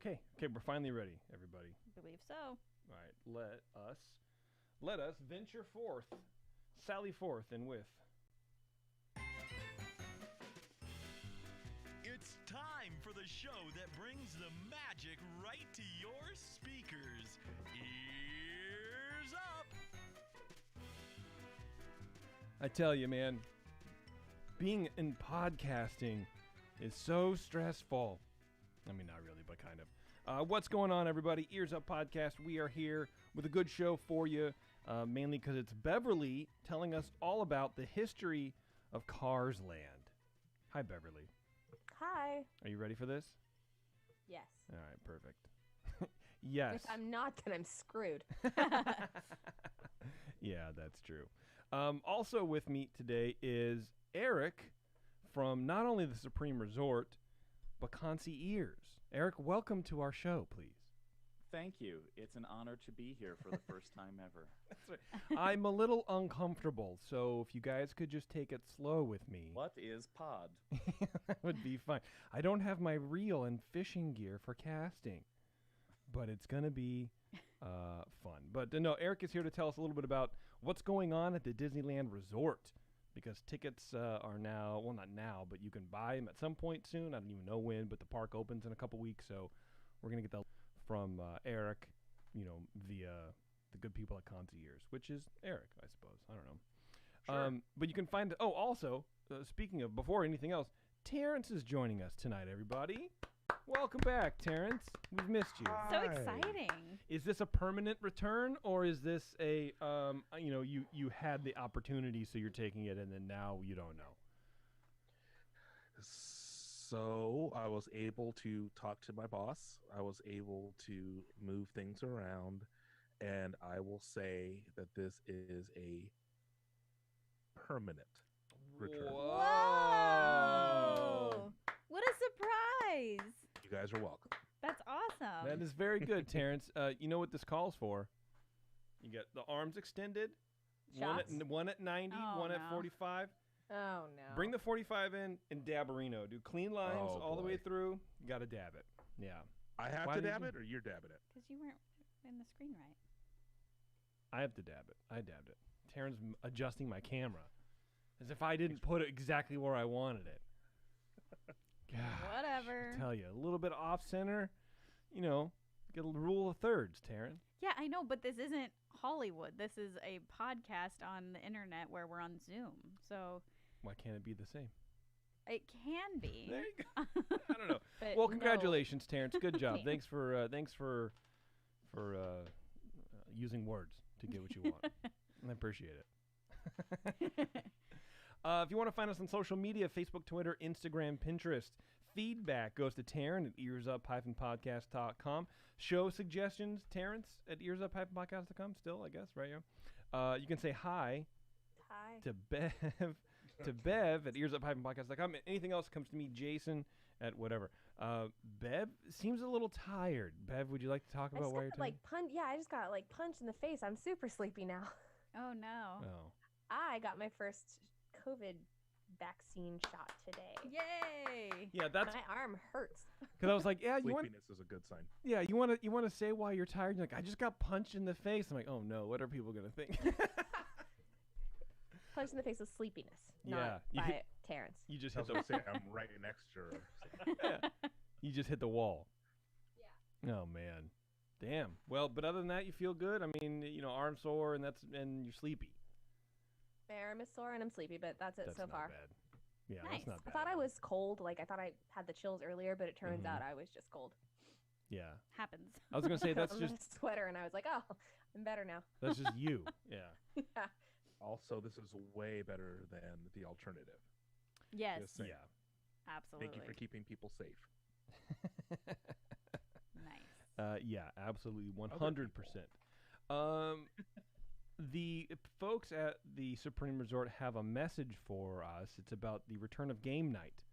Okay, we're finally ready, everybody. I believe so. All right, let us venture forth, sally forth, and with. It's time for the show that brings the magic right to your speakers. Ears up! I tell you, man, being in podcasting is so stressful. I mean, not really, but kind of. What's going on, everybody? Ears Up Podcast. We are here with a good show for you, mainly because it's Beverly telling us all about the history of Cars Land. Hi, Beverly. Hi. Are you ready for this? Yes. All right, perfect. Yes. If I'm not, then I'm screwed. Yeah, that's true. Also with me today is Eric from not only the Supreme Resort, but Concierge. Eric, welcome to our show, please. Thank you. It's an honor to be here for the first time ever. That's right. I'm a little uncomfortable, so if you guys could just take it slow with me. What is pod? That would be fine. I don't have my reel and fishing gear for casting, but it's going to be fun. But no, Eric is here to tell us a little bit about what's going on at the Disneyland Resort, because tickets are now, well, not now, but you can buy them at some point soon. I don't even know when, but the park opens in a couple weeks, so we're going to get that from Eric, via the good people at Concierge, which is Eric, I suppose. I don't know. Sure. But you can find, also, speaking of, before anything else, Terrence is joining us tonight, everybody. Welcome back, Terrence. We've missed you. So exciting. Is this a permanent return, or is this a, you had the opportunity, so you're taking it, and then now you don't know? So I was able to talk to my boss. I was able to move things around, and I will say that this is a permanent return. Whoa! What a surprise! You guys are welcome. That's awesome. That is very good, Terrence. You know what this calls for? You get the arms extended. Shots? One at 90, Oh, one no. at 45. Oh, no. Bring the 45 in and dabberino. Do clean lines Oh, all the way boy. through. You got to dab it. Yeah. I have Why to did dab you- it, or you're dabbing it? Because you weren't in the screen right. I have to dab it. I dabbed it. Terrence adjusting my camera as if I didn't put it exactly where I wanted it. God, Whatever. I tell you, a little bit off center, get a rule of thirds, Terrence. Yeah, I know, but this isn't Hollywood. This is a podcast on the internet where we're on Zoom. So Why can't it be the same? it can be. There you go. I don't know. But Well, no. congratulations, Terrence. Good job. Thanks. Thanks for using words to get what you want. I appreciate it. If you want to find us on social media, Facebook, Twitter, Instagram, Pinterest, feedback goes to Taryn at earsup-podcast.com. Show suggestions, Terrence at earsup-podcast.com still, I guess, right? Yeah. You can say hi Hi. to Bev at earsup-podcast.com. Anything else comes to me, Jason at whatever. Bev seems a little tired. Bev, would you like to talk I about just why you're got, tired? I just got, punched in the face. I'm super sleepy now. Oh, no. Oh. I got my first COVID vaccine shot today. Yay! Yeah, that's My arm hurts. because I was like, you want Sleepiness is a good sign. you want to say why you're tired. You're like, I just got punched in the face. I'm like, oh no, what are people gonna think? Punched in the face with sleepiness, Yeah, not you by hit- Terrence. You just I hit was the going to say I'm right next to her. you just hit the wall. Yeah. Oh man, damn. Well, but other than that, you feel good. I mean, arm sore and you're sleepy. My arm is sore and I'm sleepy, but that's it That's so not far. bad. Yeah, Nice. that's not I bad. thought I was cold. I thought I had the chills earlier, but it turns out I was just cold. Yeah, Happens. I was gonna say that's I'm in a just sweater, and I was like, oh, I'm better now. you. Yeah. Also, this is way better than the alternative. Yes, Just saying. Yeah. absolutely. Thank you for keeping people safe. Nice. Yeah, absolutely, 100%. The folks at the Supreme Resort have a message for us. It's about the return of game night.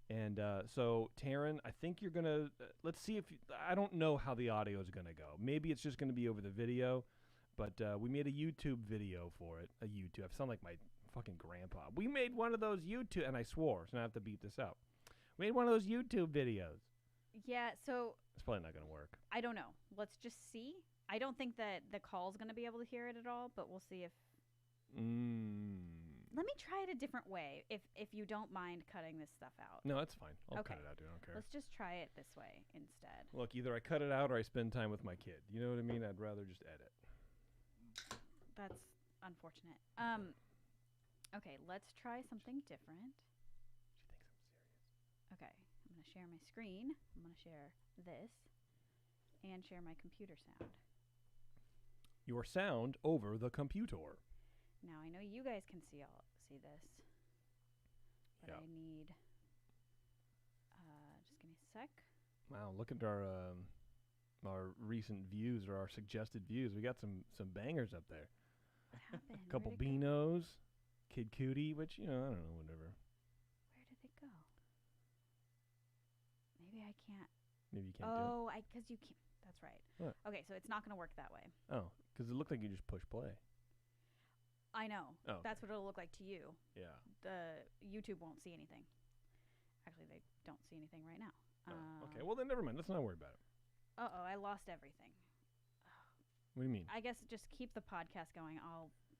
And so, Taryn, I think you're going to, let's see if, I don't know how the audio is going to go. Maybe it's just going to be over the video, but we made a YouTube video for it. I sound like my fucking grandpa. We made one of those YouTube, and I swore, so I have to beat this out. Made one of those YouTube videos. Yeah, so It's probably not going to work. I don't know. Let's just see. I don't think that the call's going to be able to hear it at all, but we'll see if... Let me try it a different way, if you don't mind cutting this stuff out. No, that's fine. I'll Okay. cut it out, dude. I don't care. Let's just try it this way instead. Look, either I cut it out or I spend time with my kid. You know what I mean? I'd rather just edit. That's unfortunate. Okay, let's try something different. She thinks I'm serious. Okay, I'm going to share my screen. I'm going to share this and share my computer sound. Your sound over the computer. Now I know you guys can see this, but Yeah. I need. Just give me a sec. Wow, look at our recent views or our suggested views. We got some bangers up there. What happened? A couple Where'd it go? Beanos, Kid Cootie, which I don't know, whatever. Where did it go? Maybe I can't. Maybe you can't Oh, because you can't. That's right. What? Okay, so it's not going to work that way. do it. Oh, because it looked like you just push play. I know. Oh, That's what it'll look like to you. Yeah. The YouTube won't see anything. Actually, they don't see anything right now. Oh, okay. Well, then never mind. Let's not worry about it. Uh-oh, I lost everything. What do you mean? I guess just keep the podcast going.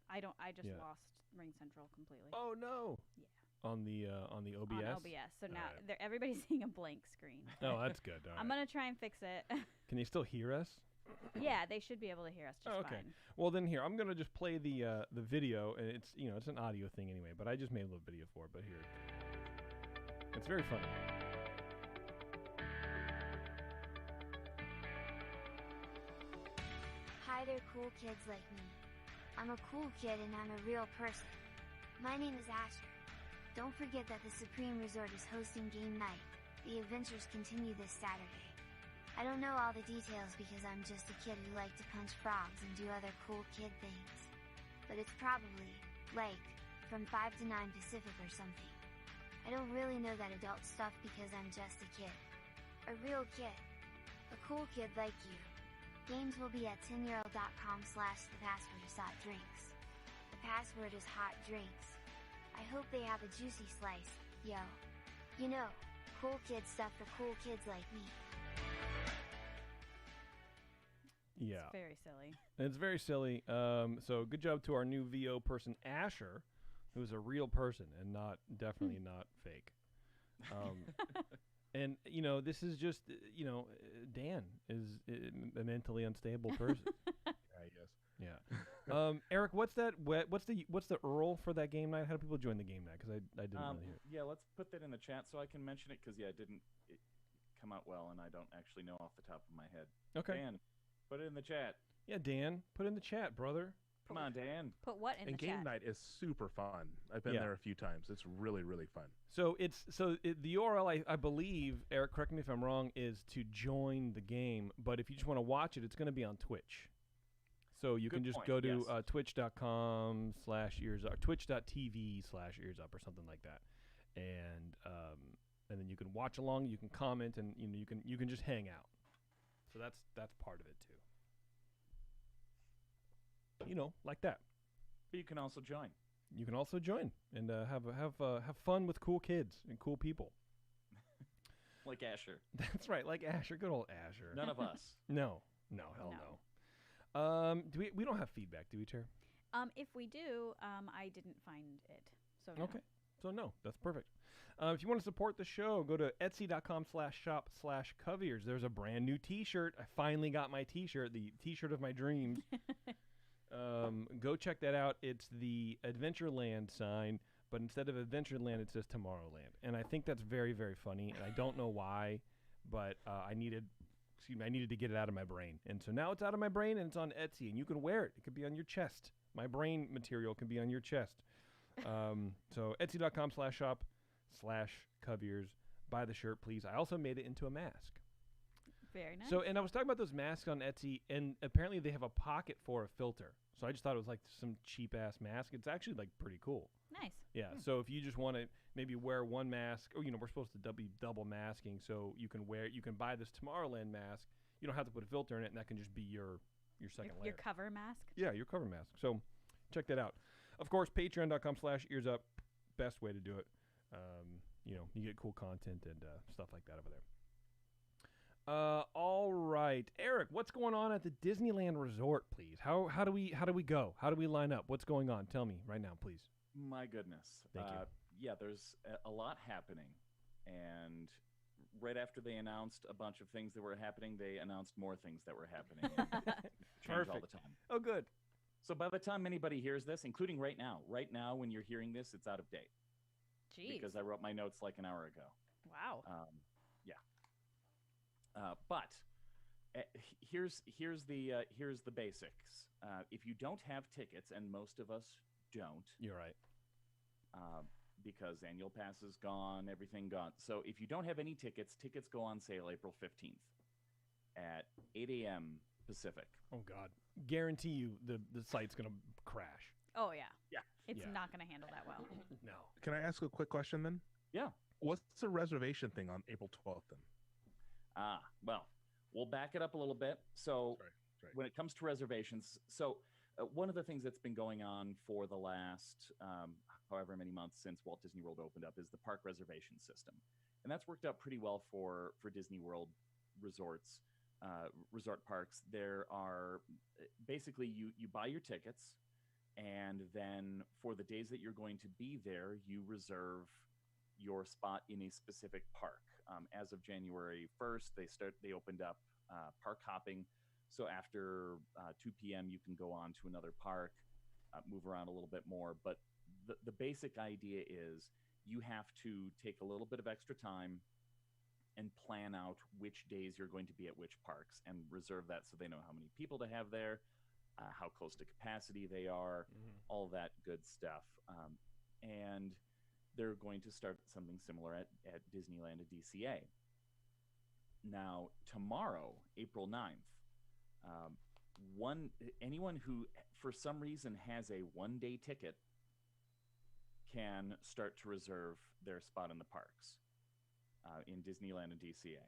I just Yeah. lost Ring Central completely. Oh no. Yeah. On the OBS. On OBS. So now Alright. everybody's seeing a blank screen. Oh, that's good. All I'm right. going to try and fix it. Can you still hear us? Yeah, they should be able to hear us just Oh, okay. fine. Well, then here I'm gonna just play the video, and it's it's an audio thing anyway. But I just made a little video for it. But here, it's very funny. Hi there, cool kids like me. I'm a cool kid and I'm a real person. My name is Asher. Don't forget that the Supreme Resort is hosting game night. The adventures continue this Saturday. I don't know all the details because I'm just a kid who likes to punch frogs and do other cool kid things. But it's probably, like, from 5 to 9 Pacific or something. I don't really know that adult stuff because I'm just a kid. A real kid. A cool kid like you. Games will be at 10euro.com/thepassword is hot drinks. The password is hot drinks. I hope they have a juicy slice, yo. You know, cool kid stuff for cool kids like me. Yeah. It's very silly. It's very silly. So good job to our new VO person, Asher, who's a real person and definitely not fake. And this is just Dan is a mentally unstable person. I guess. Yeah. Eric, what's the URL for that game night? How do people join the game night? Because I didn't really hear it. Yeah, let's put that in the chat so I can mention it because it didn't come out well and I don't actually know off the top of my head. Okay. Dan, put it in the chat. Yeah, Dan, put it in the chat, brother. Come on, Dan. Put what in And the game chat? night is super fun. I've been Yeah. there a few times. It's really, really fun. So the URL I believe, Eric, correct me if I'm wrong, is to join the game. But if you just want to watch it, it's going to be on Twitch. So you Good can just point, go to yes. twitch.com/earsup, twitch.tv/earsup or something like that, and then you can watch along. You can comment, and you can just hang out. So that's part of it too. Like that. But you can also join. You can also join and have fun with cool kids and cool people. Like Asher. That's right, like Asher, good old Asher. None of us. No, hell no. We don't have feedback, do we, Ter? If we do, I didn't find it. So no. Okay, so no, that's perfect. If you want to support the show, go to etsy.com/shop/coviers. There's a brand new T-shirt. I finally got my T-shirt, the T-shirt of my dreams. Go check that out. It's the Adventureland sign, but instead of Adventureland, it says Tomorrowland. And I think that's very, very funny. And I don't know why, but I needed to get it out of my brain. And so now it's out of my brain, and it's on Etsy, and you can wear it. It could be on your chest. My brain material can be on your chest. So etsy.com/shop/coviers. Buy the shirt, please. I also made it into a mask. Very nice. So, and I was talking about those masks on Etsy, and apparently they have a pocket for a filter. So I just thought it was like some cheap ass mask. It's actually like pretty cool. Nice. Yeah. So if you just want to maybe wear one mask, or we're supposed to be double masking, so you can buy this Tomorrowland mask. You don't have to put a filter in it, and that can just be your second layer. Your cover mask. Yeah, your cover mask. So check that out. Of course, patreon.com/earsup, best way to do it. You You get cool content and stuff like that over there. All right, Eric, what's going on at the Disneyland Resort, please? How do we go? How do we line up? What's going on? Tell me right now, please. My goodness. Thank you. Yeah, there's a lot happening. And right after they announced a bunch of things that were happening, they announced more things that were happening. Change all the time. Oh, good. So by the time anybody hears this, including right now when you're hearing this, it's out of date. Jeez. Because I wrote my notes like an hour ago. Wow. But here's the basics. If you don't have tickets, and most of us don't, You're right. because annual pass is gone, everything gone. So if you don't have any tickets, tickets go on sale April 15th at 8 a.m. Pacific. Oh God, guarantee you the site's gonna crash. Oh yeah. Yeah. It's Yeah. not going to handle that well. No. Can I ask a quick question then? Yeah. What's the reservation thing on April 12th then? Well, we'll back it up a little bit. So Sorry. when it comes to reservations, one of the things that's been going on for the last however many months since Walt Disney World opened up is the park reservation system, and that's worked out pretty well for Disney World resorts, resort parks. There are basically you buy your tickets, and then for the days that you're going to be there, you reserve your spot in a specific park. As of January 1st, they opened up park hopping. So after 2 p.m., you can go on to another park, move around a little bit more. But the basic idea is you have to take a little bit of extra time and plan out which days you're going to be at which parks and reserve that so they know how many people to have there, how close to capacity they are, all that good stuff. And they're going to start something similar at Disneyland at DCA. Now, tomorrow, April 9th, anyone who, for some reason, has a one-day ticket can start to reserve their spot in the parks in Disneyland and DCA.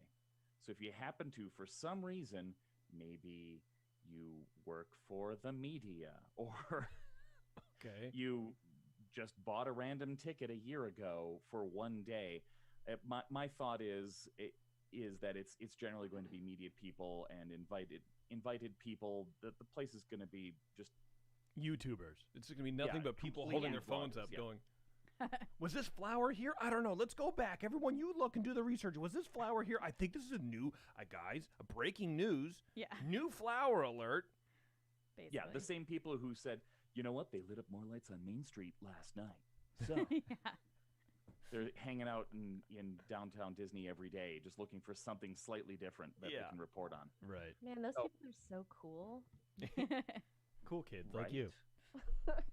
So if you happen to, for some reason, maybe you work for the media or Okay. you just bought a random ticket a year ago for one day, my thought is that it's generally going to be media people and invited people. The place is going to be just YouTubers. It's going to be nothing but people complete holding their phones vloggers, up yeah. going, was this flower here? I don't know. Let's go back. Everyone, you look and do the research. Was this flower here? I think this is a new, guys, breaking news. Yeah. New flower alert. Basically. yeah, the same people who said, you know what, they lit up more lights on Main Street last night. So Yeah. they're hanging out in downtown Disney every day, just looking for something slightly different that Yeah. they can report on. Right. Man, those Oh. people are so cool. Cool kids like you.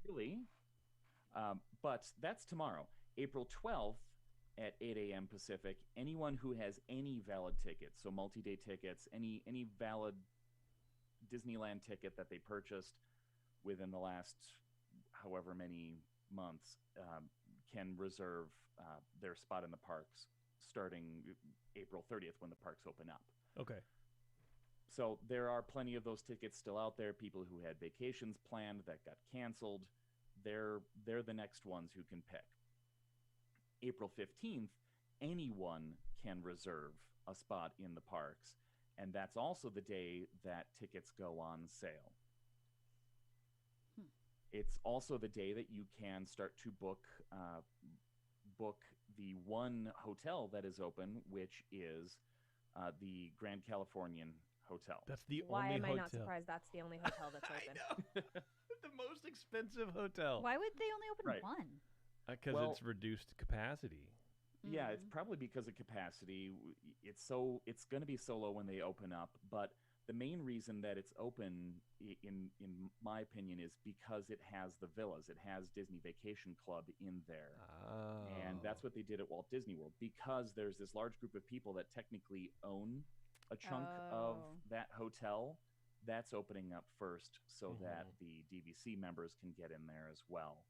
Really? But that's tomorrow, April 12th at 8 a.m. Pacific. Anyone who has any valid tickets, so multi-day tickets, any valid Disneyland ticket that they purchased within the last however many months, can reserve their spot in the parks starting April 30th when the parks open up. Okay. So there are plenty of those tickets still out there. People who had vacations planned that got canceled, they're the next ones who can pick. April 15th, anyone can reserve a spot in the parks, and that's also the day that tickets go on sale. It's also the day that you can start to book the one hotel that is open, which is the Grand Californian Hotel. That's the Why only am I hotel. not surprised that's the only hotel that's I open? know. The most expensive hotel. Why would they only open Right. one? Because Well- it's reduced capacity. Yeah, it's probably because of capacity. It's going to be so low when they open up, but the main reason that it's open, in my opinion, is because it has the villas. It has Disney Vacation Club in there. Oh. And that's what they did at Walt Disney World, because there's this large group of people that technically own a chunk of Oh. that hotel. That's opening up first so that Mhm. the DVC members can get in there as well.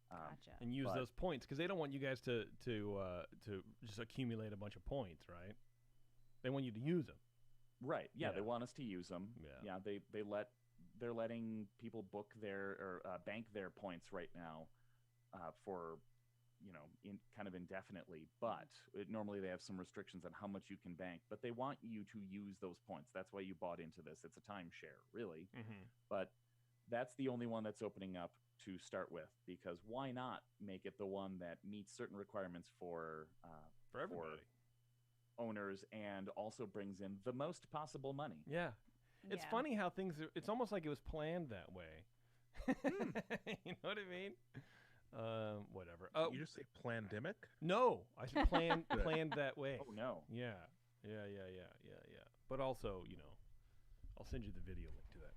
Gotcha. And use but- those points because they don't want you guys to just accumulate a bunch of points, right? They want you to use them. Right. Yeah, Yeah. they want us to use them. Yeah. They're letting people book their or bank their points right now for kind of indefinitely. But normally they have some restrictions on how much you can bank. But they want you to use those points. That's why you bought into this. It's a timeshare, really. Mm-hmm. But that's the only one that's opening up to start with, because why not make it the one that meets certain requirements for everybody, owners, and also brings in the most possible money. Yeah. It's funny how it's almost like it was planned that way. You know what I mean? Whatever. You just say plandemic? No, I said planned that way. Oh no. Yeah. But also, I'll send you the video link to that.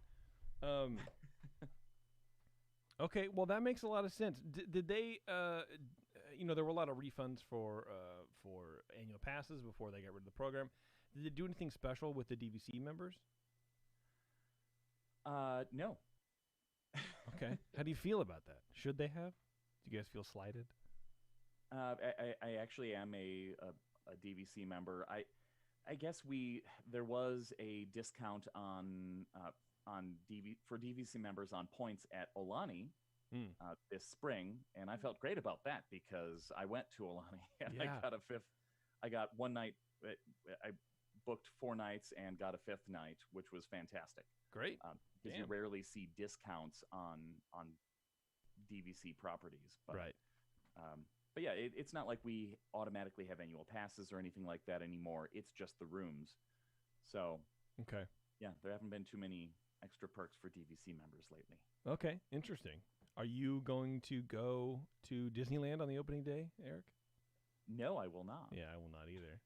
Okay, well that makes a lot of sense. Did they? There were a lot of refunds for annual passes before they got rid of the program. Did they do anything special with the DVC members? No. Okay. How do you feel about that? Should they have? Do you guys feel slighted? I actually am a DVC member. I guess there was a discount on for DVC members on points at Olani this spring, and I felt great about that because I went to Olani and I got a fifth. I got one night. I booked 4 nights and got a 5th night, which was fantastic. Great. Because you rarely see discounts on DVC properties. But, right. But yeah, it's not like we automatically have annual passes or anything like that anymore. It's just the rooms. So okay. Yeah, there haven't been too many extra perks for DVC members lately. Okay, interesting. Are you going to go to Disneyland on the opening day, Eric? No, I will not. Yeah, I will not either.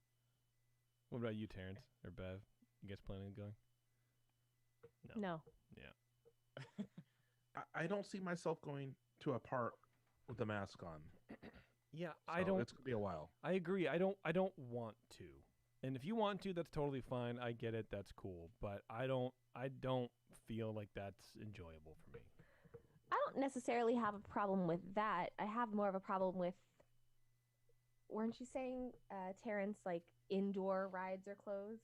What about you, Terrence or Bev? You guys planning on going? No. Yeah. I don't see myself going to a park with a mask on. Yeah, So I don't. It's gonna be a while. I agree. I don't want to. And if you want to, that's totally fine. I get it. That's cool. But I don't feel like that's enjoyable for me. I don't necessarily have a problem with that. I have more of a problem with, weren't you saying, Terrence, like indoor rides are closed?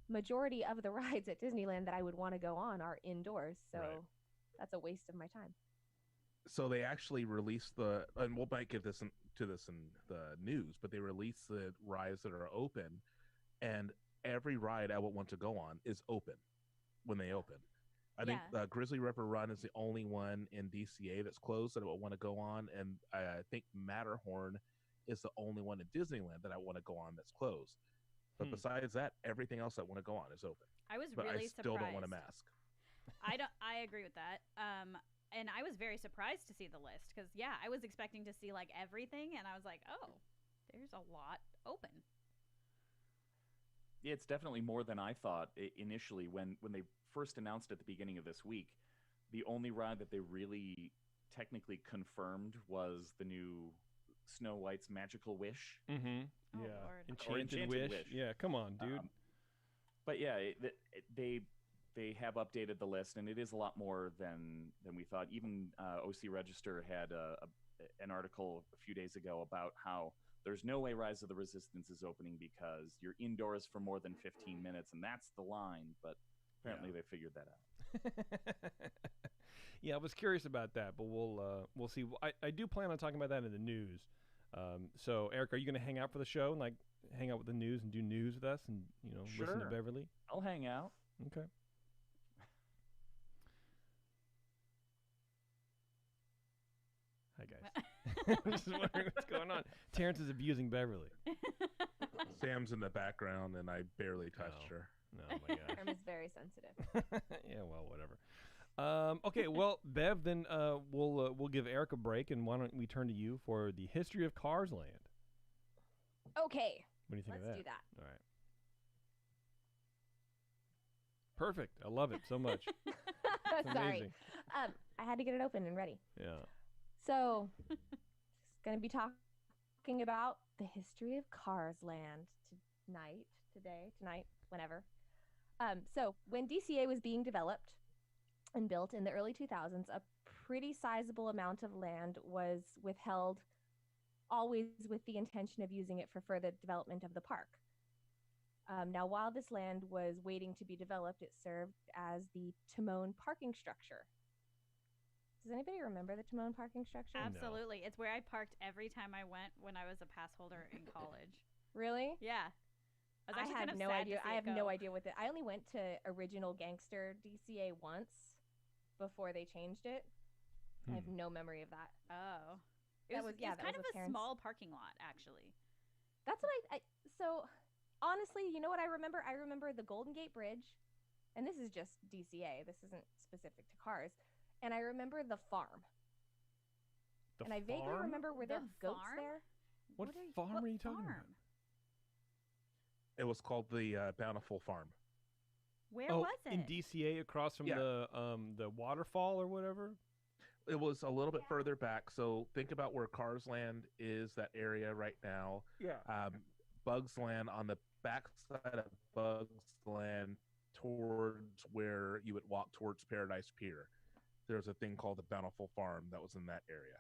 Majority of the rides at Disneyland that I would want to go on are indoors. So that's a waste of my time. So they actually released and we'll might get this in the news, but they released the rides that are open, and every ride I would want to go on is open when they open. I think Grizzly River Run is the only one in DCA that's closed that I would want to go on, and I think Matterhorn is the only one in Disneyland that I want to go on that's closed. But besides that, everything else I want to go on is open. I was but really I still surprised. don't want a mask. I agree with that. And I was very surprised to see the list because, I was expecting to see like everything, and I was like, oh, there's a lot open. Yeah, it's definitely more than I thought initially. When they first announced at the beginning of this week, the only ride that they really technically confirmed was the new Snow White's Magical Wish. Mm-hmm. Oh, yeah, Lord. Enchanted Wish. Yeah, come on, dude. But yeah, they have updated the list, and it is a lot more than we thought. Even OC Register had an article a few days ago about how there's no way Rise of the Resistance is opening because you're indoors for more than 15 minutes, and that's the line. But apparently they figured that out. Yeah, I was curious about that, but we'll see. I do plan on talking about that in the news. So, Eric, are you going to hang out for the show and like hang out with the news and do news with us and listen to Beverly? I'll hang out. Okay. Hi, guys. I'm just wondering what's going on. Terrence is abusing Beverly. Sam's in the background, and I barely touched her. No, my gosh. Term is very sensitive. Yeah, well, whatever. Okay, well, Bev, then we'll give Eric a break, and why don't we turn to you for the history of Cars Land? Okay. What do you think of that? Let's do that. All right. Perfect. I love it so much. It's Sorry. amazing. I had to get it open and ready. Yeah. So, just going to be talking about the history of Cars Land tonight, whenever. So, when DCA was being developed and built in the early 2000s, a pretty sizable amount of land was withheld, always with the intention of using it for further development of the park. Now, while this land was waiting to be developed, it served as the Timon parking structure. Does anybody remember the Timon parking structure? Absolutely. It's where I parked every time I went when I was a pass holder in college. Really? Yeah. I have no idea. I have no idea what I only went to original Gangster DCA once before they changed it. I have no memory of that. Oh. That was kind of with a parents. small parking lot, actually. That's what so honestly, you know what I remember? I remember the Golden Gate Bridge, and this is just DCA. This isn't specific to cars. And I remember the farm. And I vaguely remember were there goats there? What farm are you talking about? It was called the Bountiful Farm. Where was it? In DCA across from the waterfall or whatever? It was a little bit further back. So think about where Cars Land is, that area right now. Yeah. Bugs Land, on the back side of Bugs Land towards where you would walk towards Paradise Pier. There's a thing called the Bountiful Farm that was in that area.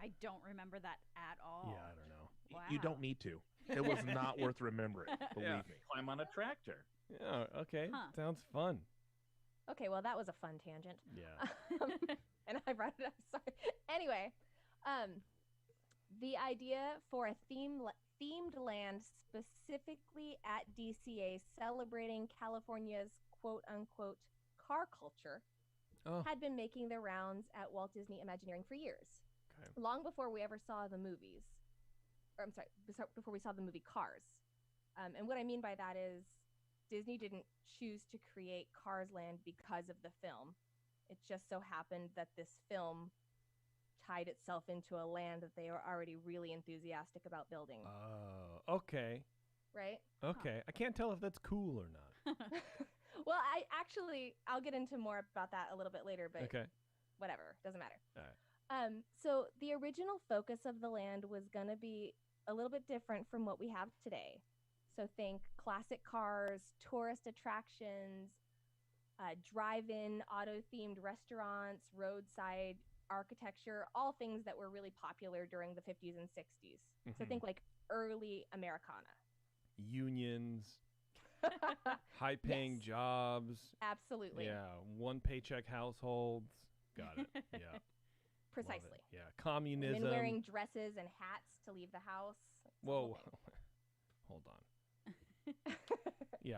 I don't remember that at all. Yeah, I don't know. Wow. You don't need to. It was not worth remembering, believe me. Climb on a tractor. Yeah, okay. Huh. Sounds fun. Okay, well, that was a fun tangent. Yeah. And I brought it up. Sorry. Anyway, the idea for a themed land specifically at DCA celebrating California's quote-unquote car culture had been making their rounds at Walt Disney Imagineering for years. Okay. Long before we ever saw the movies. Or, I'm sorry, before we saw the movie Cars. And what I mean by that is Disney didn't choose to create Cars Land because of the film. It just so happened that this film tied itself into a land that they were already really enthusiastic about building. Oh, okay. Right? Okay. I can't tell if that's cool or not. Well, I'll get into more about that a little bit later, but Okay. whatever. Doesn't matter. All right. So the original focus of the land was going to be a little bit different from what we have today. So think classic cars, tourist attractions, drive-in, auto-themed restaurants, roadside architecture, all things that were really popular during the 50s and 60s. So think like early Americana. Unions, high-paying jobs. Absolutely. Yeah, one-paycheck households. Got it. Yeah. Precisely. Love it. Yeah, communism. Women wearing dresses and hats to leave the house. Whoa. Hold on. Yeah.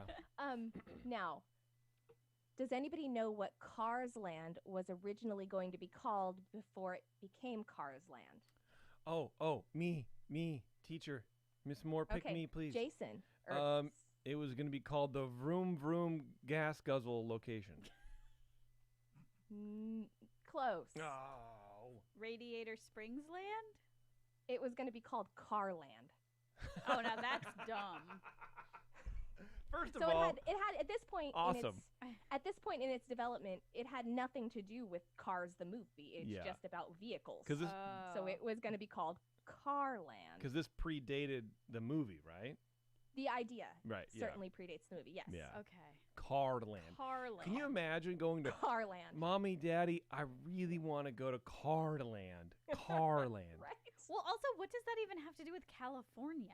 Now, does anybody know what Cars Land was originally going to be called before it became Cars Land? Oh, me, teacher. Miss Moore, pick me, please. Jason. It was going to be called the Vroom Vroom Gas Guzzle location. Close. Oh. Radiator Springs Land? It was going to be called Car Land. Oh, now that's dumb. First of So all, it had at this point awesome. At this point in its development, it had nothing to do with Cars the movie. It's Yeah. just about vehicles. Because this, So it was going to be called Car Land. Because this predated the movie, right? The idea certainly predates the movie, yes. Yeah. Okay. Carland. Carland. Can you imagine going to Car Land. Mommy, Daddy, I really want to go to Carland. Carland. Right? Well, also, what does that even have to do with California?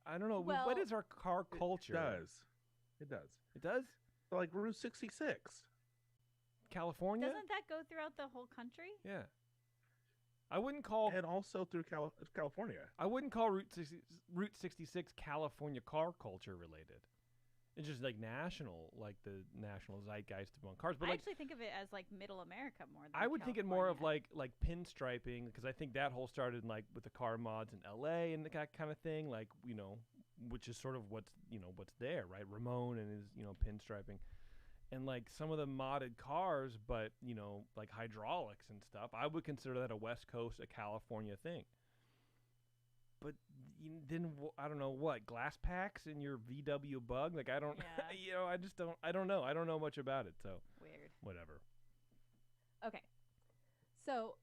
I don't know. Well, what is our car culture? It does. It does? Like Route 66. California? Doesn't that go throughout the whole country? Yeah. I wouldn't call And also through California. I wouldn't call Route 66 California car culture related. It's just like national, like the national zeitgeist among cars. But I like, actually think of it as like Middle America more than I would think it more of California. like pinstriping, because I think that whole started in, like with the car mods in LA and that kind of thing, like, which is sort of what's there, right? Ramon and his, pinstriping. And like some of the modded cars, but like hydraulics and stuff, I would consider that a West Coast, a California thing. But then I don't know what glass packs in your VW Bug. Like I don't, Yeah. I just don't. I don't know. I don't know much about it. So Weird. whatever. Okay. So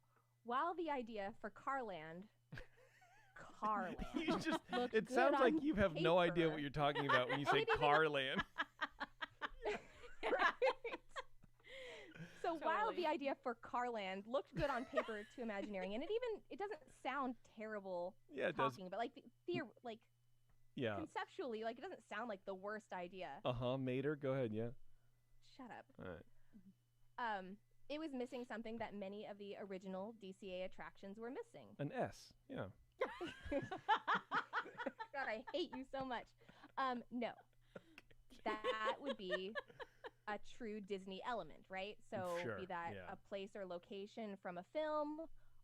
while the idea for Carland You just. looked It good sounds like on you have no idea paper. what you're talking about when you say It even- Carland. Right. So while Totally. the idea for Carland looked good on paper to Imagineering, and it doesn't sound terrible Yeah, it does. talking, but like Yeah. conceptually, like it doesn't sound like the worst idea. Mater. Go ahead. Yeah. Shut up. All right. it was missing something that many of the original DCA attractions were missing. An S. Yeah. God, I hate you so much. No, that would be a true Disney element, right? So Sure, be that yeah. a place or location from a film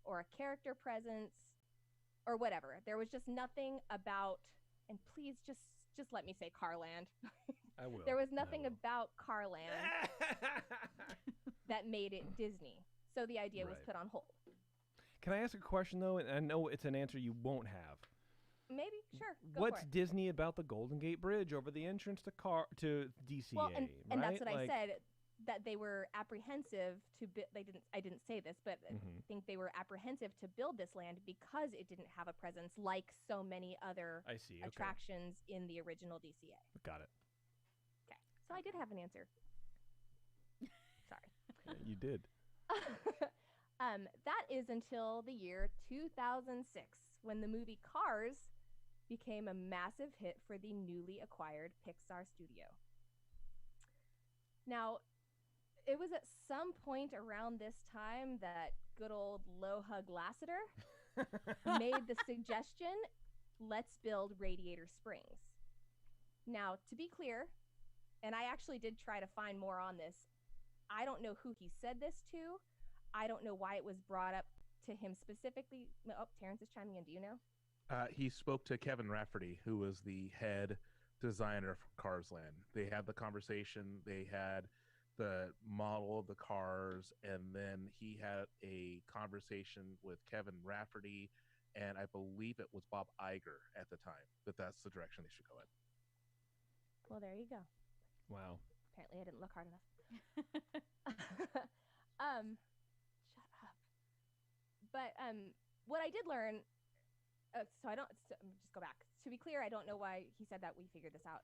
or a character presence or whatever. There was just nothing about, and please just let me say Carland. I will. There was I nothing will. about Carland that made it Disney. So the idea was Right. put on hold. Can I ask a question though? And I know it's an answer you won't have. Maybe, sure. Go What's for it. Disney about the Golden Gate Bridge over the entrance to DCA? Well, and that's right? what I Like- said, that they were apprehensive to I didn't say this, but I Mhm. think they were apprehensive to build this land because it didn't have a presence like so many other I see. Okay. attractions in the original DCA. Got it. Okay. So I did have an answer. Sorry. Yeah, you did. That is until the year 2006, when the movie Cars became a massive hit for the newly acquired Pixar studio. Now, it was at some point around this time that good old Lohug Lassiter made the suggestion, let's build Radiator Springs. Now, to be clear, and I actually did try to find more on this, I don't know who he said this to. I don't know why it was brought up to him specifically. Oh, Terrence is chiming in. Do you know? He spoke to Kevin Rafferty, who was the head designer for Cars Land. They had the conversation. They had the model of the cars, and then he had a conversation with Kevin Rafferty, and I believe it was Bob Iger at the time, that that's the direction they should go in. Well, there you go. Wow. Apparently, I didn't look hard enough. Shut up. But what I did learn, so just go back. To be clear, I don't know why he said that. We figured this out.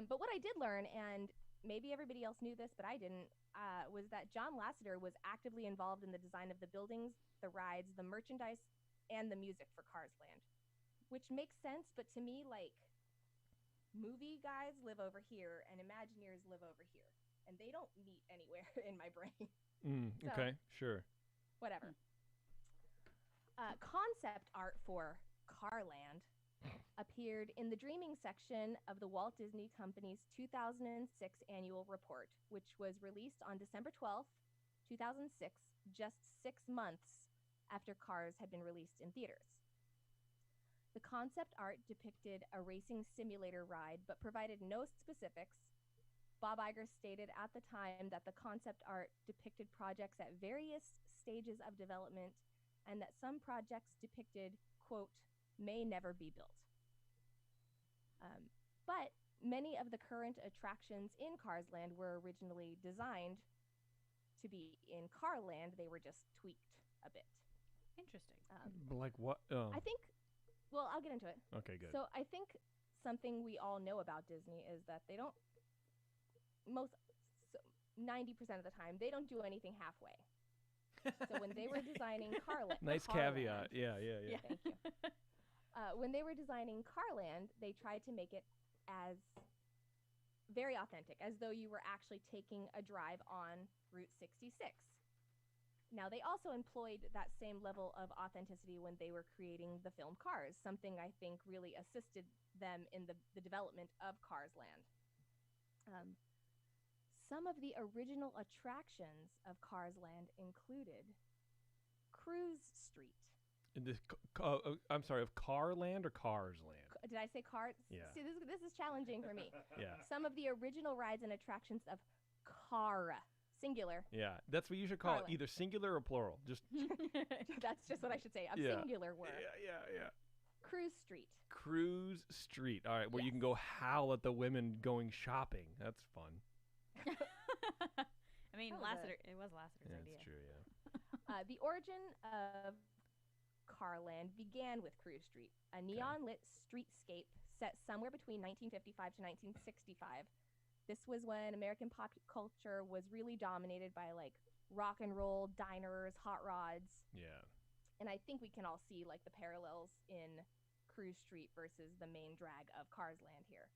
But what I did learn, and maybe everybody else knew this, but I didn't, was that John Lasseter was actively involved in the design of the buildings, the rides, the merchandise, and the music for Cars Land, which makes sense. But to me, like, movie guys live over here and Imagineers live over here, and they don't meet anywhere in my brain. So- Okay. Sure. Whatever. Concept art for Carland appeared in the Dreaming section of the Walt Disney Company's 2006 annual report, which was released on December 12th, 2006, just 6 months after Cars had been released in theaters. The concept art depicted a racing simulator ride but provided no specifics. Bob Iger stated at the time that the concept art depicted projects at various stages of development and that some projects depicted, quote, may never be built. But many of the current attractions in Cars Land were originally designed to be in Carland. They were just tweaked a bit. Interesting. Like what? Oh. I think, well, I'll get into it. Okay. Good. So I think something we all know about Disney is that they don't, 90% of the time, they don't do anything halfway. So when they were designing Carland, Nice caveat. Yeah. Thank you. When they were designing Carland, they tried to make it as very authentic, as though you were actually taking a drive on Route 66. Now, they also employed that same level of authenticity when they were creating the film Cars, something I think really assisted them in the development of Cars Land. Some of the original attractions of Cars Land included Cruise Street. In this, I'm sorry, of Carland or Cars Land? Did I say Cars? Yeah. See, this is challenging for me. Yeah. Some of the original rides and attractions of Car, singular. Yeah. That's what you should call it, Carland. either singular or plural. Just That's just what I should say. A Yeah. singular word. yeah. Cruise Street. Cruise Street. All right, where you Yes. can go howl at the women going shopping. That's fun. I mean, That was Lassiter. It was Lassiter's Yeah, idea. that's true. Yeah. The origin of Carland began with Cruise Street, a neon-lit streetscape set somewhere between 1955 to 1965. This was when American pop culture was really dominated by like rock and roll, diners, hot rods, Yeah. and I think we can all see like the parallels in Cruise Street versus the main drag of Cars Land here.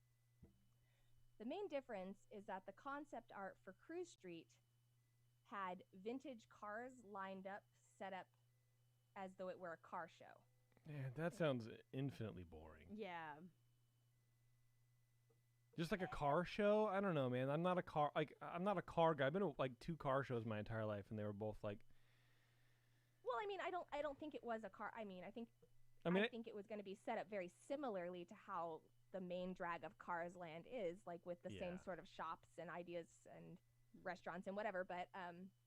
The main difference is that the concept art for Cruise Street had vintage cars lined up, set up as though it were a car show. Yeah, that sounds infinitely boring. Yeah. Just like a car show? I don't know, man. I'm not a car guy. I've been to like 2 car shows my entire life, and they were both like. Well, I mean, I don't think it was a car. I mean, I think it was going to be set up very similarly to how the main drag of Cars Land is, like with the same sort of shops and ideas and restaurants and whatever. But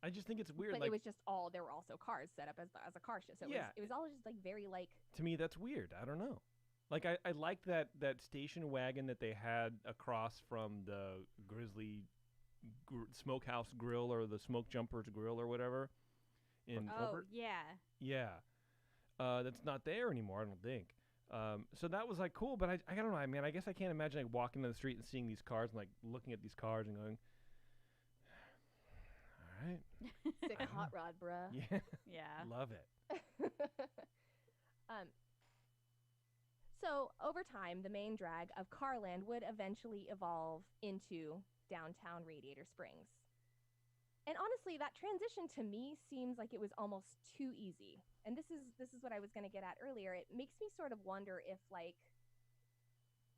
I just think it's weird. But like, it was just there were also cars set up as a car show. So it was all just like very like. To me, that's weird. I don't know. Like I like that station wagon that they had across from the Grizzly Smokehouse Grill or the Smoke Jumpers Grill or whatever. In Gilbert? Yeah. Yeah. That's not there anymore, I don't think. So that was like cool, but I don't know. I mean, I guess I can't imagine like walking down the street and seeing these cars and like looking at these cars and going, all right. Sick hot rod, bruh. Yeah. Yeah. Love it. So over time, the main drag of Carland would eventually evolve into downtown Radiator Springs. And honestly, that transition to me seems like it was almost too easy. And this is what I was going to get at earlier. It makes me sort of wonder if like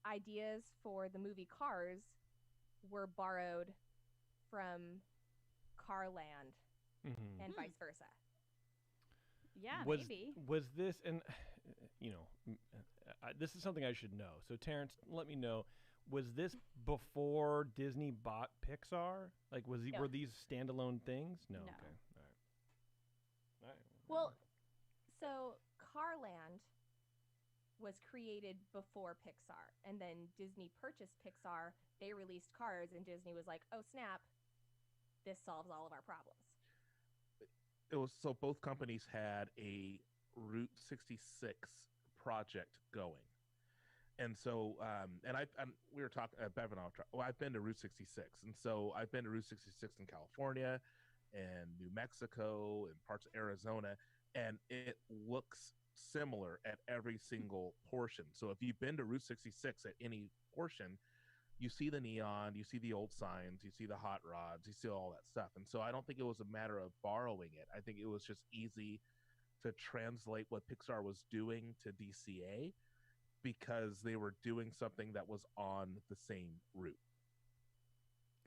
ideas for the movie Cars were borrowed from Carland and vice versa. Yeah, maybe. Was this, and you know, this is something I should know. So Terrence, let me know. Was this before Disney bought Pixar? Like, were these standalone things? No. No. Okay. All right. Well, so Carland was created before Pixar, and then Disney purchased Pixar. They released Cars, and Disney was like, "Oh snap, this solves all of our problems." It was so both companies had a Route 66 project going. And so, we were talking, Bev and I were talking, I've been to Route 66. And so I've been to Route 66 in California and New Mexico and parts of Arizona, and it looks similar at every single portion. So if you've been to Route 66 at any portion, you see the neon, you see the old signs, you see the hot rods, you see all that stuff. And so I don't think it was a matter of borrowing it. I think it was just easy to translate what Pixar was doing to DCA, because they were doing something that was on the same route.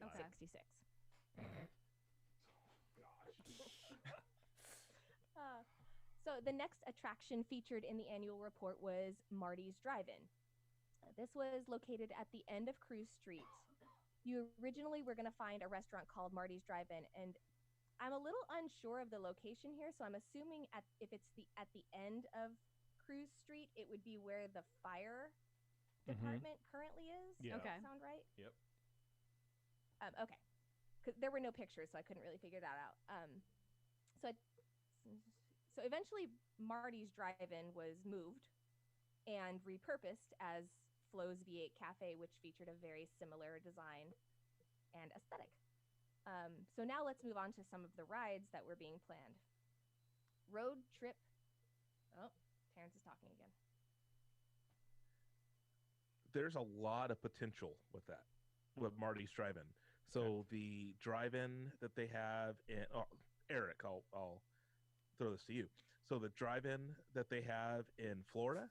Okay. 66. So the next attraction featured in the annual report was Marty's Drive-In. This was located at the end of Cruise Street. You originally were going to find a restaurant called Marty's Drive-In, and I'm a little unsure of the location here, so I'm assuming if it's at the end of Cruise Street, it would be where the fire department currently is. Yeah. Does Okay. that sound right? Yep. Okay. Because there were no pictures, so I couldn't really figure that out. So eventually, Marty's Drive-In was moved and repurposed as Flo's V8 Cafe, which featured a very similar design and aesthetic. So now let's move on to some of the rides that were being planned. Road Trip. Oh, Terrence is talking again. There's a lot of potential with that, with Marty's Drive-In. So the drive-in that they have in Eric, I'll throw this to you. So the drive-in that they have in Florida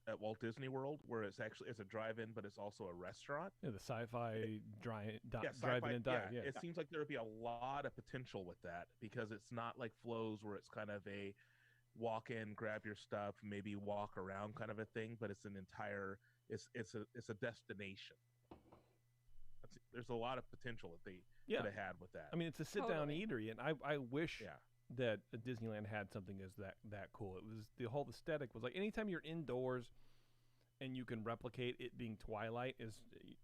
at Walt Disney World, where it's a drive-in, but it's also a restaurant. Yeah, the sci-fi drive-in sci-fi, and dive. Yeah. It seems like there would be a lot of potential with that, because it's not like Flo's where it's kind of a walk in, grab your stuff, maybe walk around kind of a thing, but it's a destination. There's a lot of potential that they could have had with that. I mean, it's a sit-down eatery, and I wish Yeah. that Disneyland had something as that cool. It was the whole aesthetic was like anytime you're indoors and you can replicate it being twilight is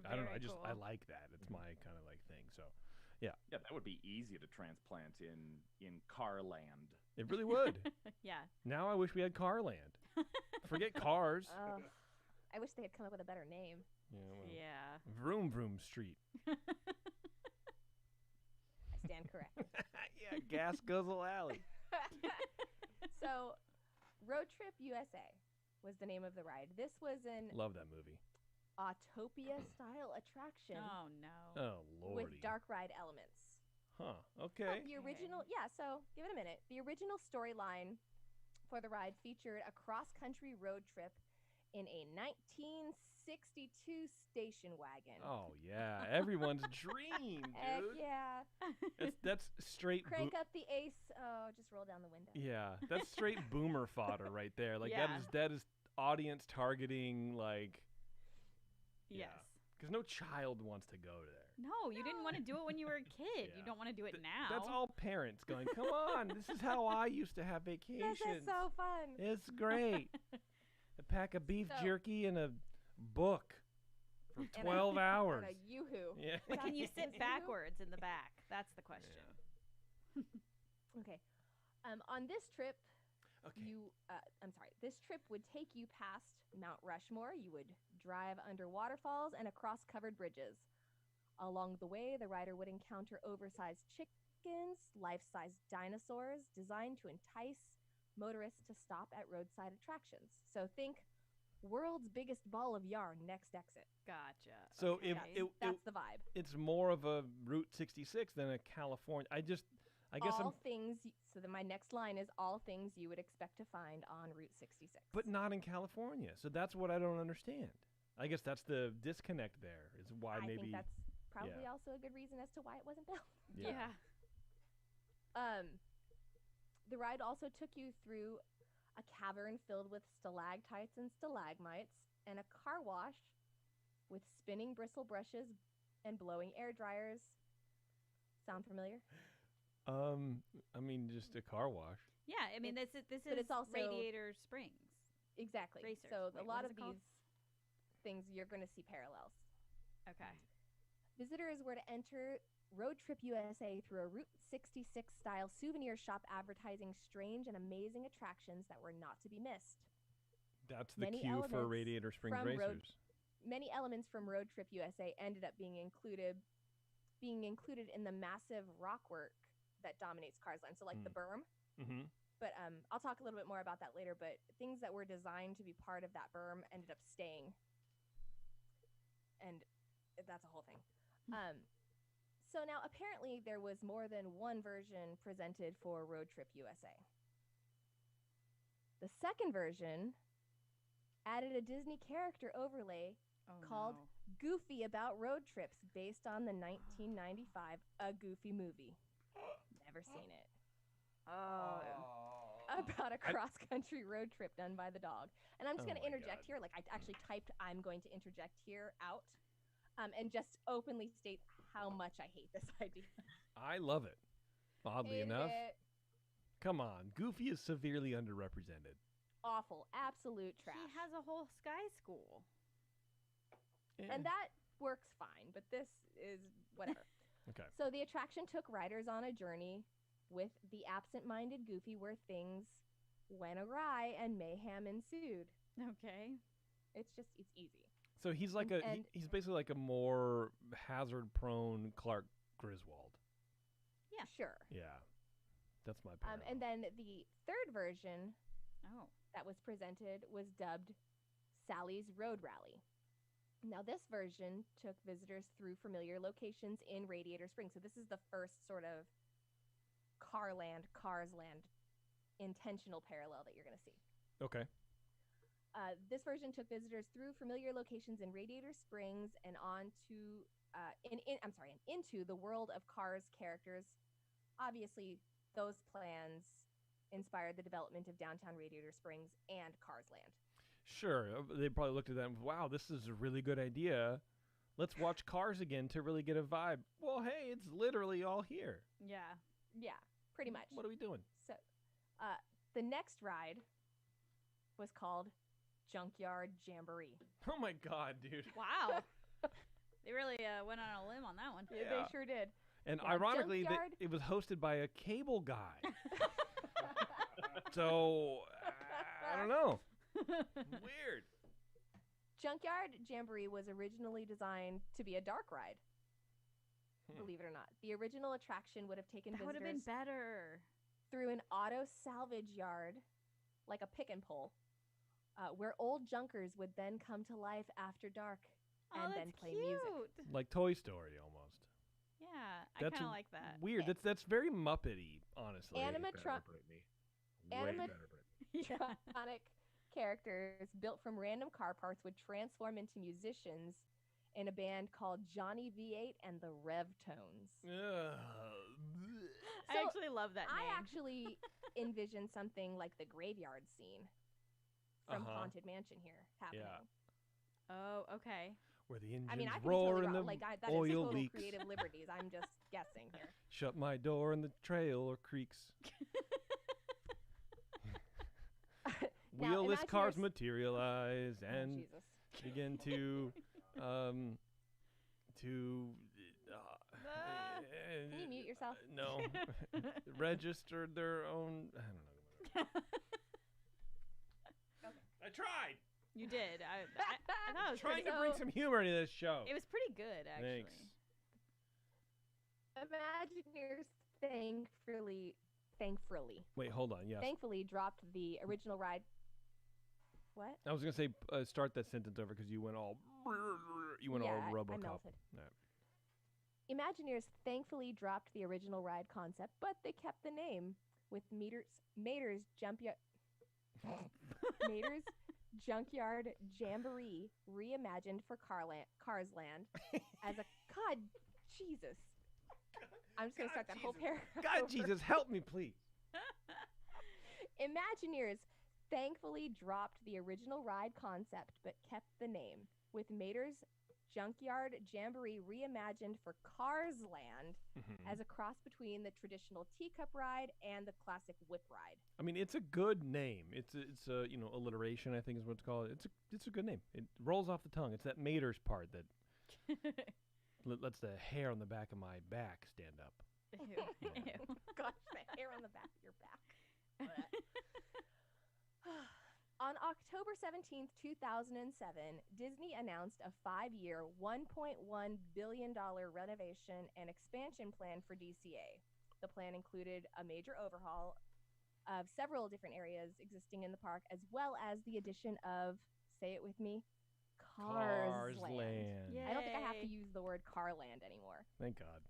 I don't know. Very I cool. like that. It's my kind of like thing. So yeah, Yeah, that would be easy to transplant in Carland. it really would. Yeah. Now I wish we had Carland. Forget cars. I wish they had come up with a better name. Yeah, well, Yeah. Vroom Vroom Street. I stand corrected. Yeah, Gas Guzzle Alley. So, Road Trip USA was the name of the ride. This was an Love that movie. Autopia style attraction Oh no. Oh lordy. with dark ride elements. Huh. Oh, Okay. the original, yeah, so give it a minute. The original storyline for the ride featured a cross-country road trip in a 1962 station wagon. Oh yeah, everyone's dream, Heck dude. yeah. That's straight. Crank up the ace. Oh, just roll down the window. Yeah, that's straight boomer fodder right there. Like Yeah. that is audience targeting. Like, Yes. because no child wants to go there. No, you didn't want to do it when you were a kid. You Yeah. don't want to do it Th- now. That's all parents going. Come on, this is how I used to have vacations. This is so fun. It's great. A pack of beef So- jerky and a book for And a- 12 hours. And a yoo-hoo. Yeah. But can you Was sit it backwards in the back? That's the question. Okay. On this trip, Okay. this trip would take you past Mount Rushmore. You would drive under waterfalls and across covered bridges. Along the way, the rider would encounter oversized chickens, life-size dinosaurs designed to entice motorists to stop at roadside attractions. So think world's biggest ball of yarn next exit. Gotcha. So if okay. That's the vibe. it's more of a Route 66 than a California. I guess I'm, So then my next line is all things you would expect to find on Route 66. but not in California. So that's what I don't understand. I guess that's the disconnect there. Is why I maybe. think that's probably also a good reason as to why it wasn't built. yeah. The ride also took you through a cavern filled with stalactites and stalagmites and a car wash with spinning bristle brushes and blowing air dryers. Sound familiar? I mean, just a car wash. Yeah, I mean this is But it's also- Radiator Springs. Exactly. Racers. So Wait, a lot what is of it called? these things you're going to see parallels. Okay. Visitors were to enter Road Trip USA through a Route 66 style souvenir shop advertising strange and amazing attractions that were not to be missed. That's the Many cue for elements Radiator Springs from Road- Racers. Many elements from Road Trip USA ended up being included in the massive rock work that dominates Cars Land. So like the berm. Mm-hmm. But I'll talk a little bit more about that later. But things that were designed to be part of that berm ended up staying, and that's a whole thing. So now apparently there was more than one version presented for Road Trip USA. The second version added a Disney character overlay Oh, called no. Goofy About Road Trips based on the 1995 A Goofy movie. Never seen it. Oh. About a cross-country road trip done by the dog. And I'm just Oh going to my interject God. here. Like, I actually typed I'm going to interject here out and just openly state how much I hate this idea. I love it. Oddly Hate enough. it. Come on. Goofy is severely underrepresented. Awful. Absolute trash. He has a whole sky school. Eh, And that works fine, but this is whatever. okay. So the attraction took riders on a journey with the absent-minded Goofy where things went awry and mayhem ensued. Okay. It's easy. So he's like And- he's basically like a more hazard-prone Clark Griswold. Yeah. Sure. Yeah. That's my parallel. And then the third version Oh. that was presented was dubbed Sally's Road Rally. Now, this version took visitors through familiar locations in Radiator Springs. So this is the first sort of Cars Land intentional parallel that you're going to see. Okay. This version took visitors through familiar locations in Radiator Springs and into the world of Cars characters. Obviously, those plans inspired the development of downtown Radiator Springs and Cars Land. Sure. They probably looked at that and, wow, this is a really good idea. Let's watch Cars again to really get a vibe. Well, hey, it's literally all here. Yeah. Yeah, pretty much. What are we doing? So, the next ride was called Junkyard Jamboree. Oh my God, dude. Wow. They really went on a limb on that one. Yeah. They sure did. And Yeah, ironically, Junkyard. it was hosted by a cable guy. So, I don't know. Weird. Junkyard Jamboree was originally designed to be a dark ride. Believe it or not. The original attraction would have taken That would have been visitors better. through an auto salvage yard, like a pick and pull, where old junkers would then come to life after dark Oh, and that's then play cute. music. Like Toy Story almost. Yeah, I That's kind of like that. weird. That's very Muppety, honestly. Animatron- Way Anima- better, Brittany. Yeah. Animatronic characters built from random car parts would transform into musicians in a band called Johnny V8 and the Revtones. I So, actually love that name. I actually envision something like the graveyard scene from Haunted Mansion here happening. Yeah. Oh, okay. Where the engines I mean, I could be roar totally and the wrong. Like, that is oil total leaks. creative liberties. I'm just guessing here. Shut my door and the trail creaks. Now, Wheelless cars Imagineers- materialize Oh, and Jesus. begin to Can you mute yourself? no registered their own. I don't know. I tried. You did. I thought it was Trying pretty, to bring some humor into this show. it was pretty good, actually. Thanks. Imagineers thankfully Wait, hold on. Yeah, thankfully dropped the original ride. What? I was gonna say start that sentence over because you went all Yeah, all I RoboCop. melted. No. Imagineers thankfully dropped the original ride concept, but they kept the name with Mater's Junkyard Jamboree reimagined for Cars Land as a God Jesus. I'm just gonna start that whole paragraph. God, over. Jesus, help me, please. Imagineers thankfully dropped the original ride concept but kept the name, with Mater's Junkyard Jamboree reimagined for Cars Land as a cross between the traditional teacup ride and the classic whip ride. I mean, it's a good name. It's a alliteration, I think is what it's called. It's a good name. It rolls off the tongue. It's that Mater's part that lets the hair on the back of my back stand up. Ew. Ew. Gosh, the hair on the back of your back. On October 17th, 2007, Disney announced a 5-year, $1.1 billion renovation and expansion plan for DCA. The plan included a major overhaul of several different areas existing in the park, as well as the addition of, say it with me, Cars Land. I don't think I have to Yay. use the word Carland anymore. Thank God.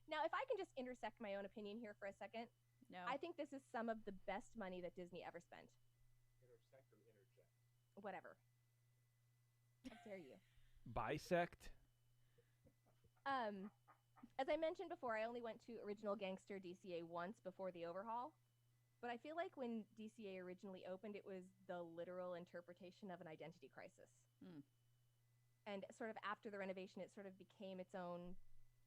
Now, if I can just intersect my own opinion here for a second, No. I think this is some of the best money that Disney ever spent. Whatever. How dare you? Bisect. As I mentioned before, I only went to Original Gangster DCA once before the overhaul. But I feel like when DCA originally opened, it was the literal interpretation of an identity crisis. Hmm. And sort of after the renovation, it sort of became its own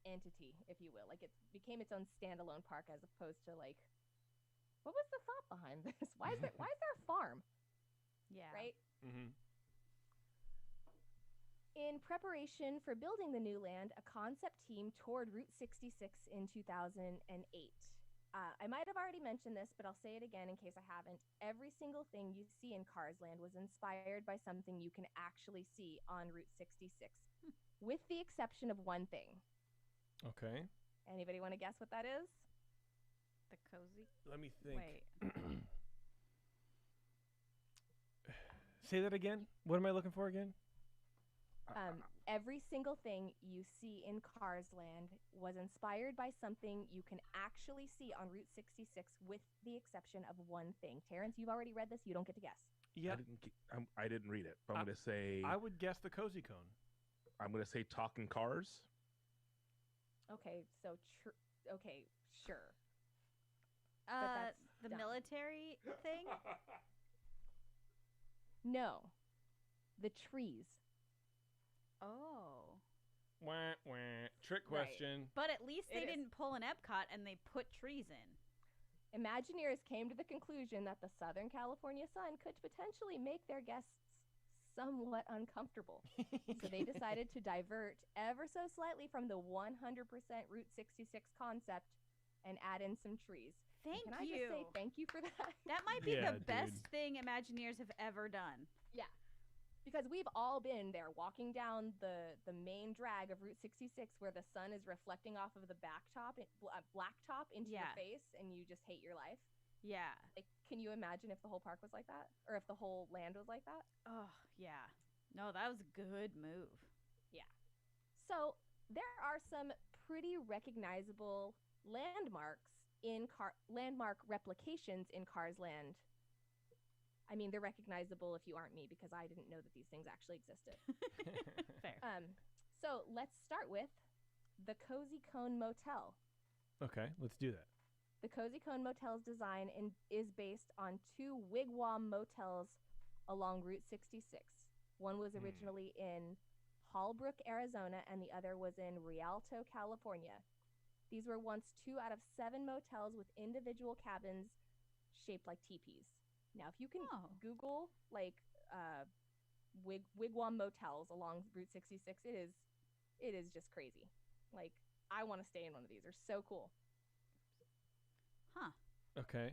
entity, if you will. Like, it became its own standalone park as opposed to, like, what was the thought behind this? Why is there a farm? Yeah. Right? Mm-hmm. In preparation for building the new land, a concept team toured Route 66 in 2008. I might have already mentioned this, but I'll say it again in case I haven't. Every single thing you see in Cars Land was inspired by something you can actually see on Route 66, with the exception of one thing. Okay. Anybody want to guess what that is? The cozy. Let me think. Wait. Say that again. What am I looking for again? Every single thing you see in Cars Land was inspired by something you can actually see on Route 66, with the exception of one thing. Terrence, you've already read this. You don't get to guess. Yeah. I didn't read it, but I'm going to say I would guess the cozy cone. I'm going to say talking cars. Okay, so okay, sure. that's The dumb. military thing? No, the trees. Oh. Wah, wah. Trick Right. question. But at least they It is. didn't pull an Epcot and they put trees in. Imagineers came to the conclusion that the Southern California sun could potentially make their guests somewhat uncomfortable. So they decided to divert ever so slightly from the 100% Route 66 concept and add in some trees. Thank Can I you. just say thank you for that? That might be Yeah, the best dude. thing Imagineers have ever done. Yeah. Because we've all been there walking down the main drag of Route 66 where the sun is reflecting off of the blacktop into your Yeah. face and you just hate your life. Yeah. Like, can you imagine if the whole park was like that? Or if the whole land was like that? Oh, yeah. No, that was a good move. So there are some pretty recognizable landmarks in landmark replications in Cars Land. I mean, they're recognizable if you aren't me, because I didn't know that these things actually existed. Fair. So let's start with the Cozy Cone Motel. Okay, let's do that. The Cozy Cone Motel's design is based on two wigwam motels along Route 66. One was originally in Hallbrook, Arizona, and the other was in Rialto, California. These were once 2 out of 7 motels with individual cabins shaped like teepees. Now, if you can Google like wigwam motels along Route 66, it is just crazy. Like, I want to stay in one of these. They're so cool. Huh. Okay.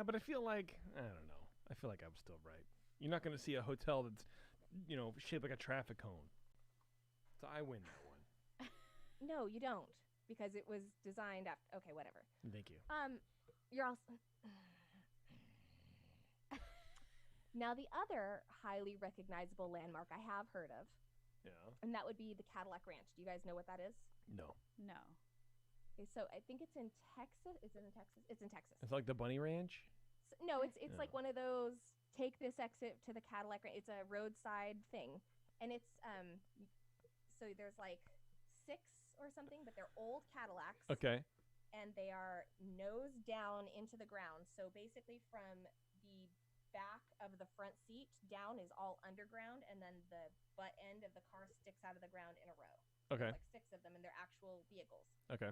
But I feel like, I don't know. I feel like I'm still right. You're not going to see a hotel that's, shaped like a traffic cone. So I win that one. No, you don't, because it was designed after. Okay, whatever. Thank you. You're also. Now, the other highly recognizable landmark I have heard of, and that would be the Cadillac Ranch. Do you guys know what that is? No. No. Okay, so I think it's in Texas. Is it in Texas? It's in Texas. It's like the Bunny Ranch? No, it's like one of those, take this exit to the Cadillac Ranch. It's a roadside thing. And it's, so there's like 6 or something, but they're old Cadillacs. Okay. And they are nose down into the ground. So basically from the back of the front seat down is all underground, and then the butt end of the car sticks out of the ground in a row. Okay. There's like 6 of them, and they're actual vehicles. Okay.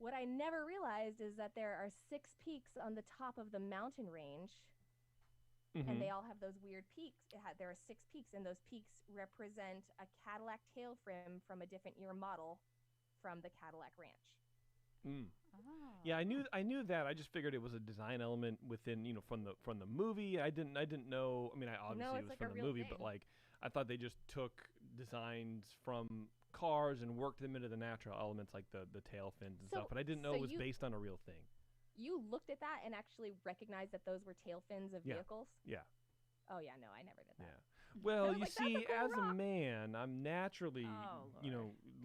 What I never realized is that there are 6 peaks on the top of the mountain range, and they all have those weird peaks. There are 6 peaks, and those peaks represent a Cadillac tail trim from a different year model from the Cadillac Ranch. Oh. Yeah, I knew that. I just figured it was a design element within, from the movie. I didn't know. I mean, obviously it was like from the movie, thing. but like I thought they just took designs from cars and worked them into the natural elements, like the tail fins and stuff. But I didn't know it was based on a real thing. You looked at that and actually recognized that those were tail fins of vehicles? Yeah. Oh, yeah, no, I never did that. Yeah. Well, you like, see, that's a cool as a rock. man, I'm naturally,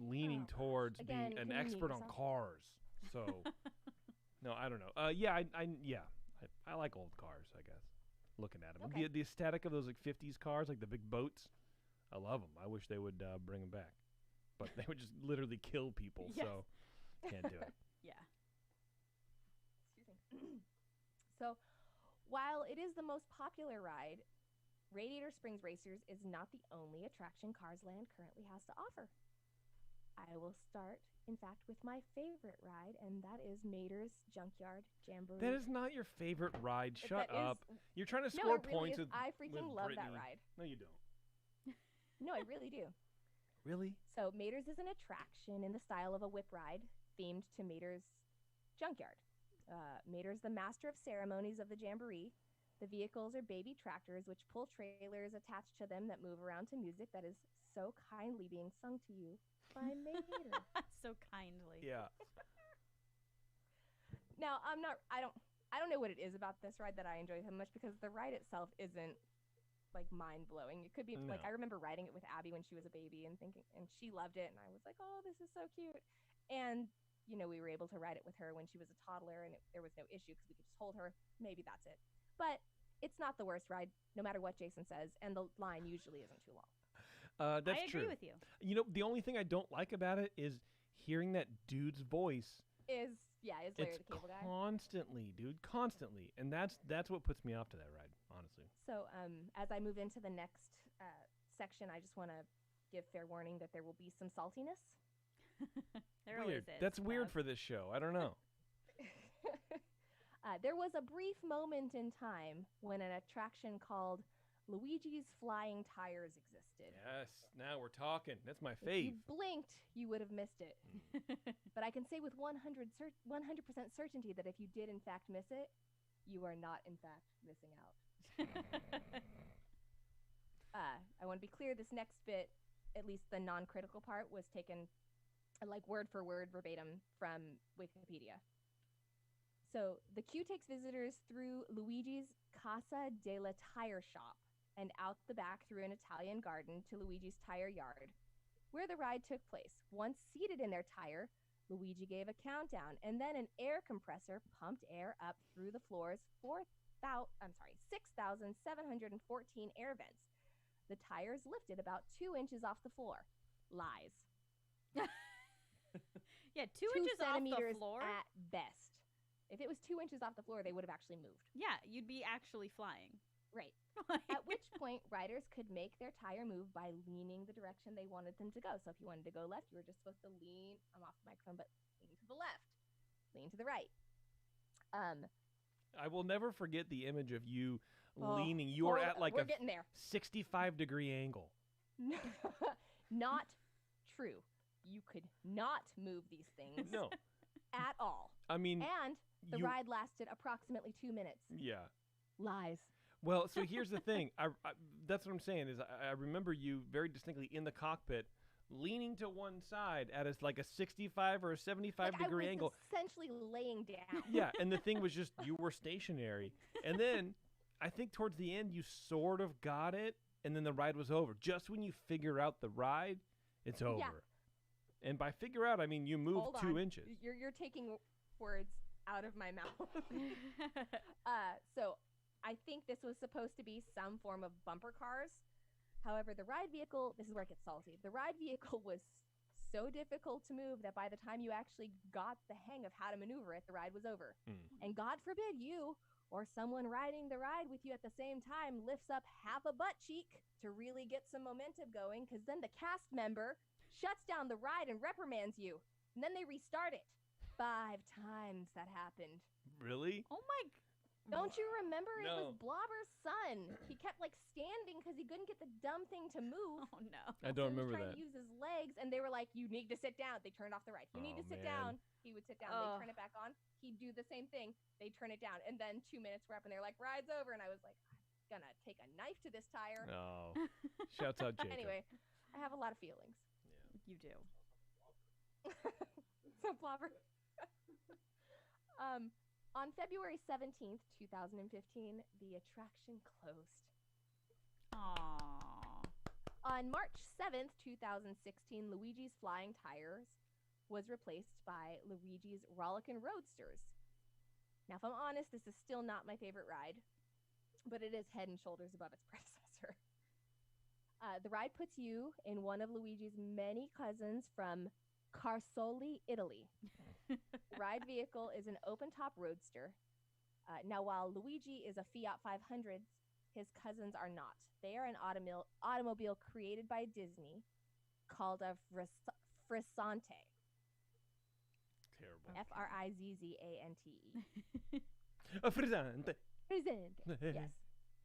leaning towards Again, being an can you mute expert on yourself? cars. So, no, I don't know. I like old cars, I guess. Looking at them, Okay. the aesthetic of those like 50s cars, like the big boats, I love them. I wish they would bring them back, but they would just literally kill people. Yes. So, can't do it. Yeah. Excuse me. So, while it is the most popular ride, Radiator Springs Racers is not the only attraction Cars Land currently has to offer. I will start, in fact, with my favorite ride, and that is Mater's Junkyard Jamboree. That is not your favorite ride. Shut That up. is- You're trying to No, score it really points is. with I freaking with love that Brittany. ride. No, you don't. No, I really do. Really? So Mater's is an attraction in the style of a whip ride, themed to Mater's Junkyard. Mater's the master of ceremonies of the Jamboree. The vehicles are baby tractors, which pull trailers attached to them that move around to music that is so kindly being sung to you by Mater. So kindly. Yeah. Now, I don't know what it is about this ride that I enjoy so much, because the ride itself isn't like mind-blowing. It could be like, No. I remember riding it with Abby when she was a baby and she loved it, and I was like, oh, this is so cute. And we were able to ride it with her when she was a toddler, and there was no issue because we could just hold her. Maybe that's it. But it's not the worst ride, no matter what Jason says, and the line usually isn't too long. That's I agree true. with you. The only thing I don't like about it is hearing that dude's voice. Is Larry It's the Cable Guy. constantly, dude, constantly, and that's what puts me off to that ride, honestly. So as I move into the next section, I just want to give fair warning that there will be some saltiness. There always Weird. is. That's weird Bev. for this show. I don't know. There was a brief moment in time when an attraction called Luigi's Flying Tires existed. Yes. Now we're talking. That's my If fave. you blinked, you would have missed it. But I can say with 100% certainty that if you did in fact miss it, you are not in fact missing out. I want to be clear, this next bit, at least the non-critical part, was taken like word for word verbatim from Wikipedia. So the queue takes visitors through Luigi's Casa della Tire Shop and out the back through an Italian garden to Luigi's Tire Yard. where the ride took place. Once seated in their tire, Luigi gave a countdown, and then an air compressor pumped air up through the floor's 6,714 air vents. The tires lifted about 2 inches off the floor. Lies. Yeah, 2 inches off the centimeters floor. at best. If it was 2 inches off the floor, they would have actually moved. Yeah, you'd be actually flying. Right. At which point, riders could make their tire move by leaning the direction they wanted them to go. So if you wanted to go left, you were just supposed to lean. I'm off the microphone, but lean to the left, lean to the right. I will never forget the image of you Oh, leaning. You are at like we're a getting there. 65-degree angle. Not true. You could not move these things No. at all. I mean, And the you- ride lasted approximately 2 minutes. yeah. Lies. Well, so here's the thing. That's what I'm saying is I remember you very distinctly in the cockpit leaning to one side at like a 65 or a 75-degree I was angle. essentially laying down. Yeah, and the thing was just you were stationary. And then I think towards the end you sort of got it, and then the ride was over. Just when you figure out the ride, it's over. Yeah. And by figure out, I mean you moved Hold 2 on. inches. You're taking words out of my mouth. So I think this was supposed to be some form of bumper cars. However, the ride vehicle, this is where it gets salty. The ride vehicle was so difficult to move that by the time you actually got the hang of how to maneuver it, the ride was over. And God forbid you or someone riding the ride with you at the same time lifts up half a butt cheek to really get some momentum going, because then the cast member shuts down the ride and reprimands you. And then they restart it. 5 times that happened. Really? Oh my. Don't you remember? It No. was Blobber's son. He kept like standing because he couldn't get the dumb thing to move. Oh no. I So don't he was remember trying that. to use his legs, and they were like, "You need to sit down." They turned off the ride. You need Oh, to sit man. down. He would sit down. Ugh. They turn it back on. He'd do the same thing. They turn it down, and then 2 minutes were up, and they're like, "Ride's over." And I was like, "I'm gonna take a knife to this tire." Oh. Shouts out Jacob. Anyway, I have a lot of feelings. You do. So Blobber. On February 17th, 2015, the attraction closed. Aww. On March 7th, 2016, Luigi's Flying Tires was replaced by Luigi's Rollickin' Roadsters. Now, if I'm honest, this is still not my favorite ride, but it is head and shoulders above its predecessor. The ride puts you in one of Luigi's many cousins from Carsoli, Italy. The ride vehicle is an open-top roadster. Now, while Luigi is a Fiat 500, his cousins are not. They are an automobile created by Disney called a Frizzante. Terrible. Frizzante. A frizzante. Frizzante. Yes.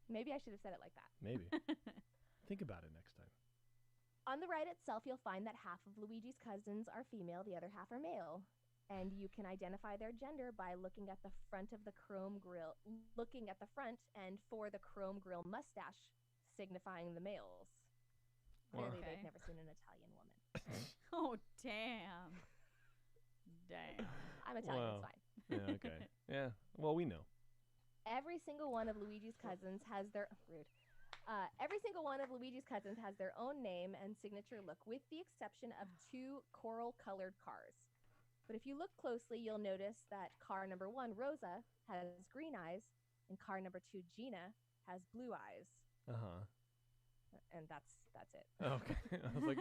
Maybe I should have said it like that. Maybe. Think about it next time. On the ride itself, you'll find that half of Luigi's cousins are female, the other half are male. And you can identify their gender by looking at the front of the chrome grille, looking at the front and for the chrome grille mustache signifying the males. Wow. Clearly, Okay. they've never seen an Italian woman. Oh damn. Damn. I'm Italian, Wow. it's fine. Yeah, okay. Yeah. Well, we know. Every single one of Luigi's cousins has their rude. Every single one of Luigi's cousins has their own name and signature look, with the exception of 2 coral-colored cars. But if you look closely, you'll notice that car number 1, Rosa, has green eyes, and car number 2, Gina, has blue eyes. Uh-huh. And that's it. Okay. I was like,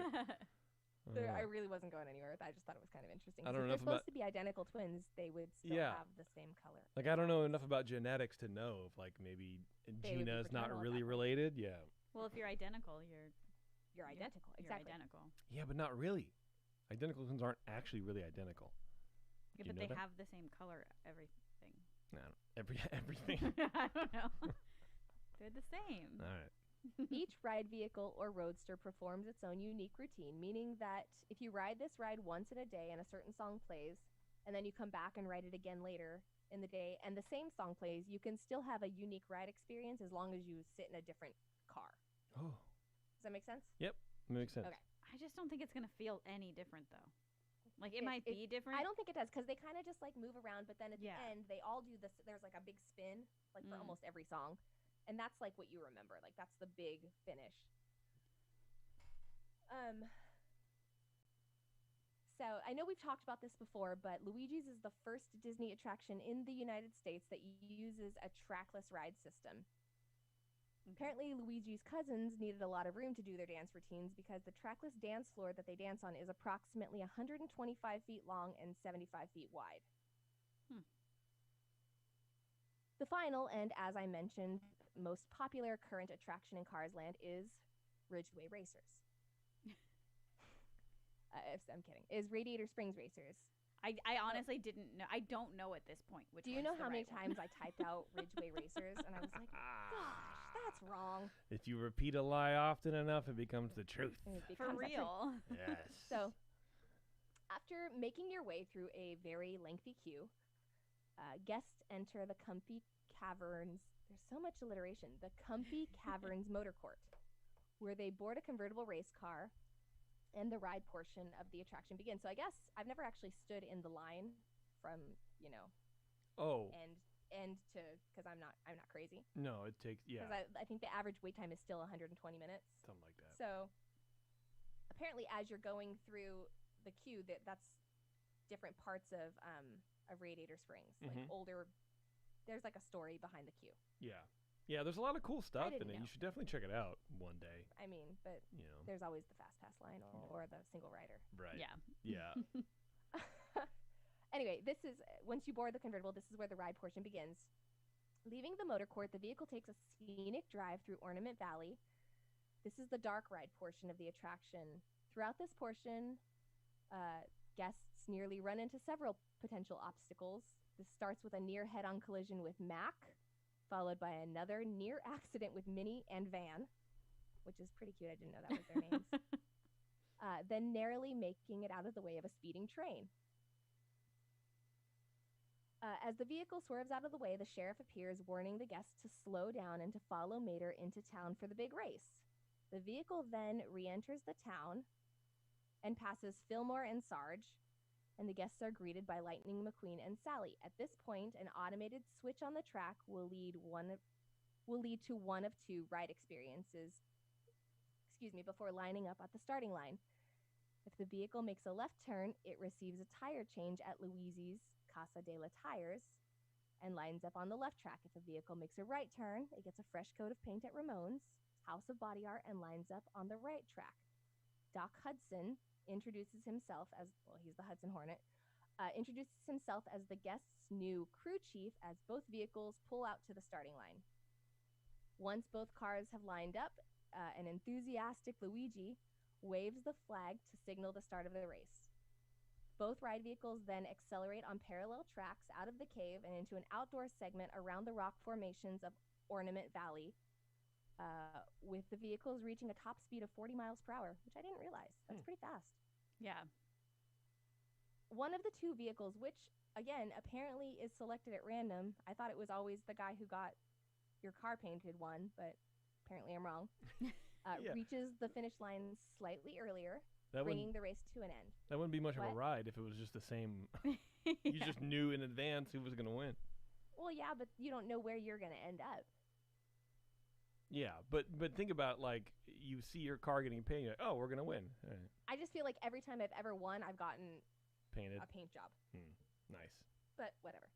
I really wasn't going anywhere with that. I just thought it was kind of interesting. I 'cause don't if know they're enough supposed to be identical twins, they would still Yeah. have the same color. like I don't know enough about genetics to know if like maybe They would be Gina's not fraternal at really that point. related. Yeah. Well, if you're identical, you're You're identical. you're Exactly. identical. Yeah, but not really. Identical twins aren't actually really identical. Yeah, Do you but know they that? have the same color. Everything. No, everything. I don't know. They're the same. All right. Each ride vehicle or roadster performs its own unique routine, meaning that if you ride this ride once in a day and a certain song plays, and then you come back and ride it again later in the day and the same song plays, you can still have a unique ride experience as long as you sit in a different car. Oh, Does that make sense? makes sense. Okay. I just don't think it's gonna feel any different though. Like it It- might it- be different. I don't think it does, because they kind of just like move around, but then at Yeah. the end, they all do this. There's like a big spin, like for Mm. almost every song. And that's like what you remember. Like that's the big finish. So I know we've talked about this before, but Luigi's is the first Disney attraction in the United States that uses a trackless ride system. Apparently, Luigi's cousins needed a lot of room to do their dance routines because the trackless dance floor that they dance on is approximately 125 feet long and 75 feet wide. The final, and as I mentioned, most popular current attraction in Cars Land is Ridgeway Racers. I'm kidding. Is Radiator Springs Racers. I honestly didn't know. I don't know at this point which. Do you know one's the how many right one. times I typed out Ridgeway Racers and I was like, gosh, that's wrong. If you repeat a lie often enough, it becomes the truth. And it For becomes that truth. real? Yes. So, after making your way through a very lengthy queue, guests enter the Comfy Caverns. There's so much alliteration. The Comfy Caverns Motor Court, where they board a convertible race car, and the ride portion of the attraction begins. So I guess I've never actually stood in the line from Oh end to, because I'm not crazy. no, it takes Because I think the average wait time is still 120 minutes. something like that. So apparently, as you're going through the queue, that's different parts of Radiator Springs, like Mhm. older. There's like a story behind the queue. Yeah, there's a lot of cool stuff in didn't it. know. You should definitely check it out one day. I mean, but You know, there's always the fast pass line or the single rider. right? Yeah. Yeah. Anyway, this is once you board the convertible, this is where the ride portion begins. Leaving the motor court, the vehicle takes a scenic drive through Ornament Valley. This is the dark ride portion of the attraction. Throughout this portion, guests nearly run into several potential obstacles. This starts with a near head-on collision with Mac, followed by another near accident with Minnie and Van, which is pretty cute. I didn't know that was their names. Then narrowly making it out of the way of a speeding train. As the vehicle swerves out of the way, the sheriff appears, warning the guests to slow down and to follow Mater into town for the big race. The vehicle then re-enters the town and passes Fillmore and Sarge, and the guests are greeted by Lightning McQueen and Sally. At this point, an automated switch on the track will lead to one of two ride experiences, before lining up at the starting line. If the vehicle makes a left turn, it receives a tire change at Louise's Casa de la Tires and lines up on the left track. If a vehicle makes a right turn, it gets a fresh coat of paint at Ramon's House of Body Art and lines up on the right track. Doc Hudson introduces himself as, well, he's the Hudson Hornet, introduces himself as the guest's new crew chief as both vehicles pull out to the starting line. Once both cars have lined up, an enthusiastic Luigi waves the flag to signal the start of the race. Both ride vehicles then accelerate on parallel tracks out of the cave and into an outdoor segment around the rock formations of Ornament Valley, with the vehicles reaching a top speed of 40 miles per hour, which I didn't realize. That's pretty fast. Yeah. One of the two vehicles, which, again, apparently is selected at random. I thought it was always the guy who got your car painted one, but apparently I'm wrong. Reaches the finish line slightly earlier, bringing the race to an end. That wouldn't be much of a What? ride if it was just the same. You just knew in advance who was going to win. Well, yeah, but you don't know where you're going to end up. Yeah, but think about, like, you see your car getting painted. You're like, oh, we're going to win. All right. I just feel like every time I've ever won, I've gotten Painted. a paint job. Nice. But whatever.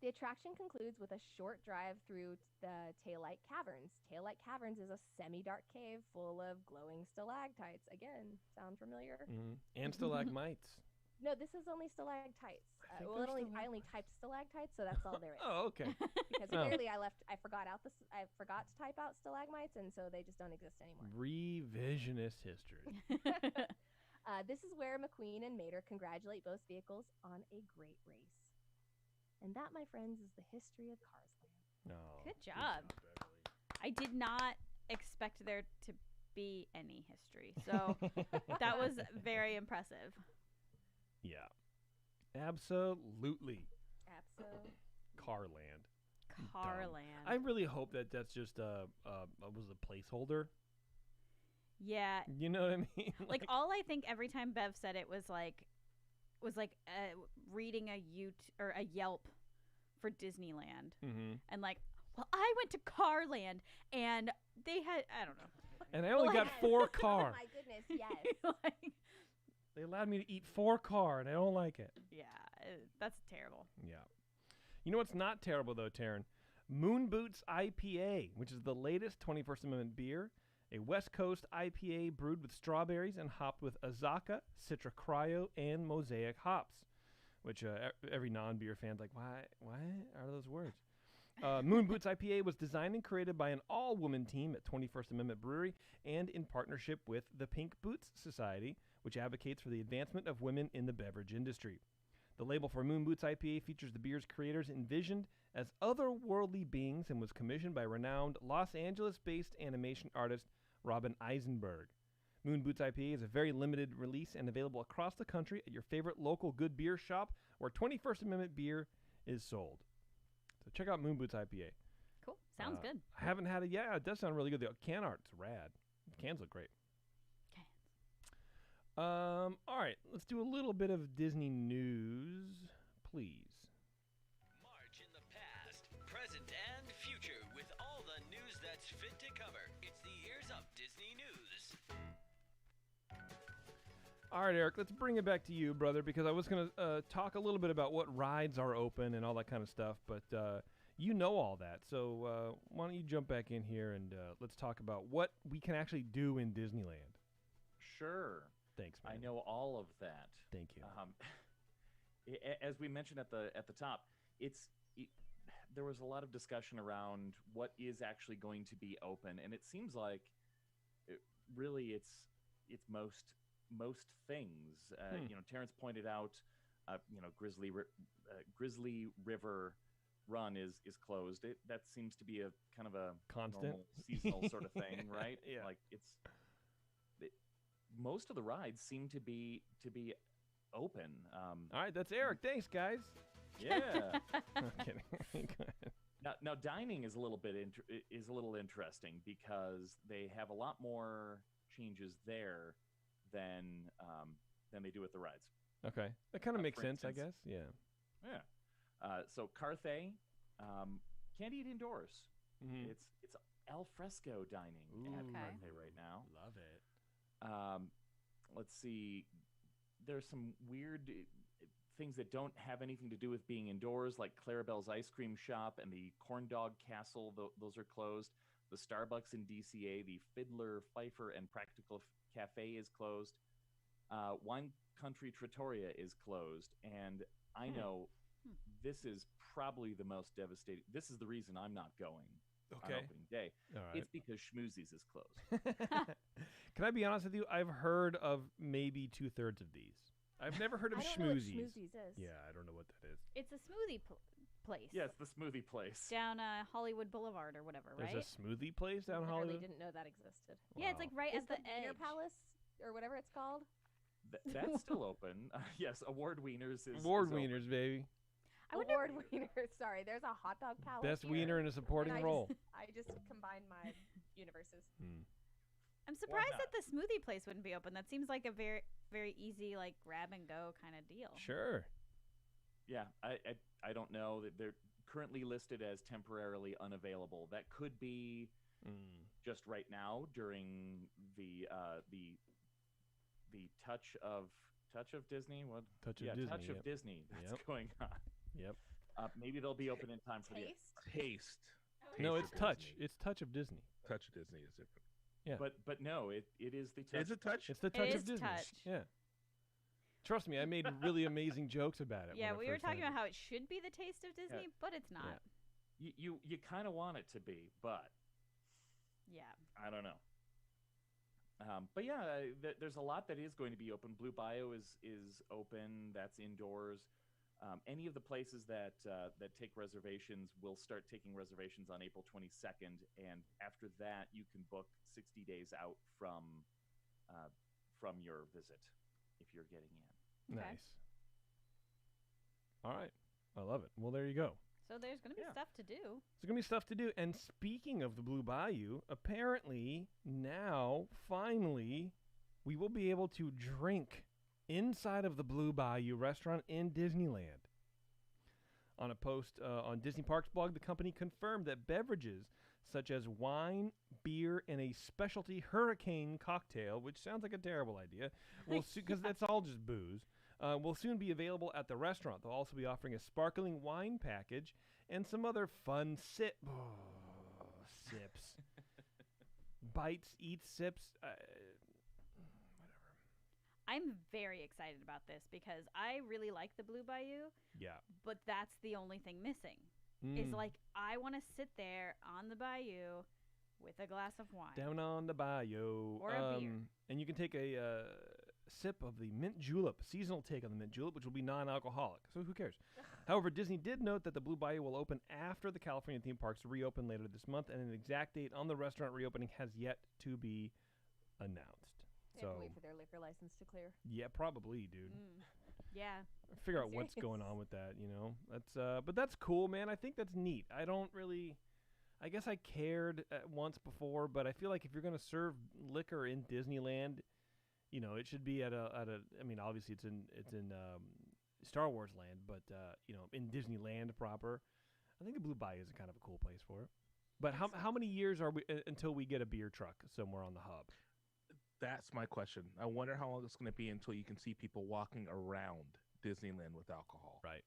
The attraction concludes with a short drive through the Taillight Caverns. Taillight Caverns is a semi-dark cave full of glowing stalactites. Again, sound familiar? And stalagmites. No, this is only stalactites. I think I they're only typed stalactites, so that's all there is. Oh, okay. Because Oh. apparently I forgot to type out stalagmites, and so they just don't exist anymore. Revisionist history. This is where McQueen and Mater congratulate both vehicles on a great race. And that, my friends, is the history of Cars Land. Oh, Good job. Beverly. I did not expect there to be any history, so that was very impressive. Yeah. Absolutely. Carland. Carland. I really hope that that's just was a placeholder. Yeah. You know what I mean? Like all I think every time Bev said it was like reading a Yelp for Disneyland, and like, well, I went to Carland and they had, I don't know. And I only got 4 cars. Oh my goodness, yes. Like, They allowed me to eat 4 car, and I don't like it. Yeah, that's terrible. Yeah. You know what's not terrible, though, Taryn? Moon Boots IPA, which is the latest 21st Amendment beer, a West Coast IPA brewed with strawberries and hopped with Azaka, Citra Cryo, and Mosaic hops, which every non-beer fan's like, what are those words? Moon Boots IPA was designed and created by an all-woman team at 21st Amendment Brewery and in partnership with the Pink Boots Society, which advocates for the advancement of women in the beverage industry. The label for Moon Boots IPA features the beer's creators envisioned as otherworldly beings and was commissioned by renowned Los Angeles-based animation artist Robin Eisenberg. Moon Boots IPA is a very limited release and available across the country at your favorite local good beer shop where 21st Amendment beer is sold. So check out Moon Boots IPA. Cool. Sounds good. I haven't had it yet. It does sound really good. The can art's rad. The cans look great. All right, let's do a little bit of Disney news, please. March in the past, present, and future with all the news that's fit to cover. It's the Ears Up Disney News. All right, Eric, let's bring it back to you, brother, because I was going to talk a little bit about what rides are open and all that kind of stuff, but you know all that. So why don't you jump back in here and let's talk about what we can actually do in Disneyland. Sure. Thanks, man. I know all of that. Thank you. As we mentioned at the top, there was a lot of discussion around what is actually going to be open, and it seems like really it's most things. You know, Terrence pointed out, Grizzly River Run is closed. That seems to be a kind of a constant normal seasonal sort of thing, right? Yeah. Like most of the rides seem to be open. All right, that's Eric. Thanks, guys. Yeah. I'm kidding. Go ahead. Now dining is a little bit interesting because they have a lot more changes there than they do at the rides. Okay, that kind of makes for sense, I instance. guess. Yeah. Yeah. So Carthay, can't eat indoors. Mhm. It's al fresco dining Ooh. at Okay. Carthay right now. Love it. Let's see. There's some weird things that don't have anything to do with being indoors, like Clarabelle's Ice Cream Shop and the Corn Dog Castle. Those are closed. The Starbucks in DCA, the Fiddler, Pfeiffer, and Practical Cafe is closed. Wine Country Trattoria is closed. And I know this is probably the most devastating. This is the reason I'm not going on Okay. opening day. All right. It's because Schmoozies is closed. Can I be honest with you? I've heard of maybe 2/3 of these. I've never heard of I don't know what schmoozies. schmoozies is. Yeah, I don't know what that is. It's a smoothie place. Yeah, it's the smoothie place. Down Hollywood Boulevard or whatever, There's right? a smoothie place down Literally Hollywood. didn't know that existed. Yeah, it's like right Is at the Wiener edge. Palace or whatever it's called? That's still open. Yes, Award Wieners is Award is open. wieners, baby. I wonder- Award Wiener. Sorry, there's a hot dog palace. Best here, wiener in a supporting and role. I just combined my universes. I'm surprised not? that the smoothie place wouldn't be open. That seems like a very, very easy, like grab and go kind of deal. Sure. Yeah, I don't know that they're currently listed as temporarily unavailable. That could be just right now during the touch of Disney. What? Touch of yeah, Disney, touch yep. of Disney that's Yep. going on. Yep. Maybe they'll be open in time for the. Taste? Taste. No, Taste it's of touch. Disney. It's touch of Disney. Touch of Disney is different. Yeah. But no, it is the touch. Is it touch? It's the touch is of Disney. touch. Yeah. Trust me, I made really amazing jokes about it. Yeah, when I we were first talking had about how it should be the taste of Disney, but it's not. You kind of want it to be, but Yeah. I don't know. But yeah, there's a lot that is going to be open. Blue Bio is open. That's indoors. Any of the places that take reservations will start taking reservations on April 22nd, and after that, you can book 60 days out from your visit if you're getting in. Okay. Nice. All right. I love it. Well, there you go. So there's going to be Yeah. stuff to do. There's going to be stuff to do. And speaking of the Blue Bayou, apparently now, finally, we will be able to drink inside of the Blue Bayou restaurant in Disneyland. On a post on Disney Parks blog, the company confirmed that beverages such as wine, beer, and a specialty hurricane cocktail, which sounds like a terrible idea. Because that's all just booze. Will soon be available at the restaurant. They'll also be offering a sparkling wine package and some other fun sips. Bites, eats, sips. Whatever. I'm very excited about this because I really like the Blue Bayou, Yeah. but that's the only thing missing. Is like I want to sit there on the bayou with a glass of wine. Down on the bayou. Or a beer. And you can take a sip of the mint julep, seasonal take on the mint julep, which will be non-alcoholic. So who cares? However, Disney did note that the Blue Bayou will open after the California theme parks reopen later this month, and an exact date on the restaurant reopening has yet to be announced. They have to wait for their liquor license to clear. Yeah, probably, dude. Yeah. Figure out what's going on with that, you know. That's but that's cool, man. I think that's neat. I guess I cared once before, but I feel like if you're going to serve liquor in Disneyland, you know, it should be at a I mean, obviously it's in Star Wars land, but you know, in Disneyland proper. I think the Blue Bayou is a kind of a cool place for it. But how many years are we until we get a beer truck somewhere on the hub? That's my question. I wonder how long it's going to be until you can see people walking around Disneyland with alcohol. Right.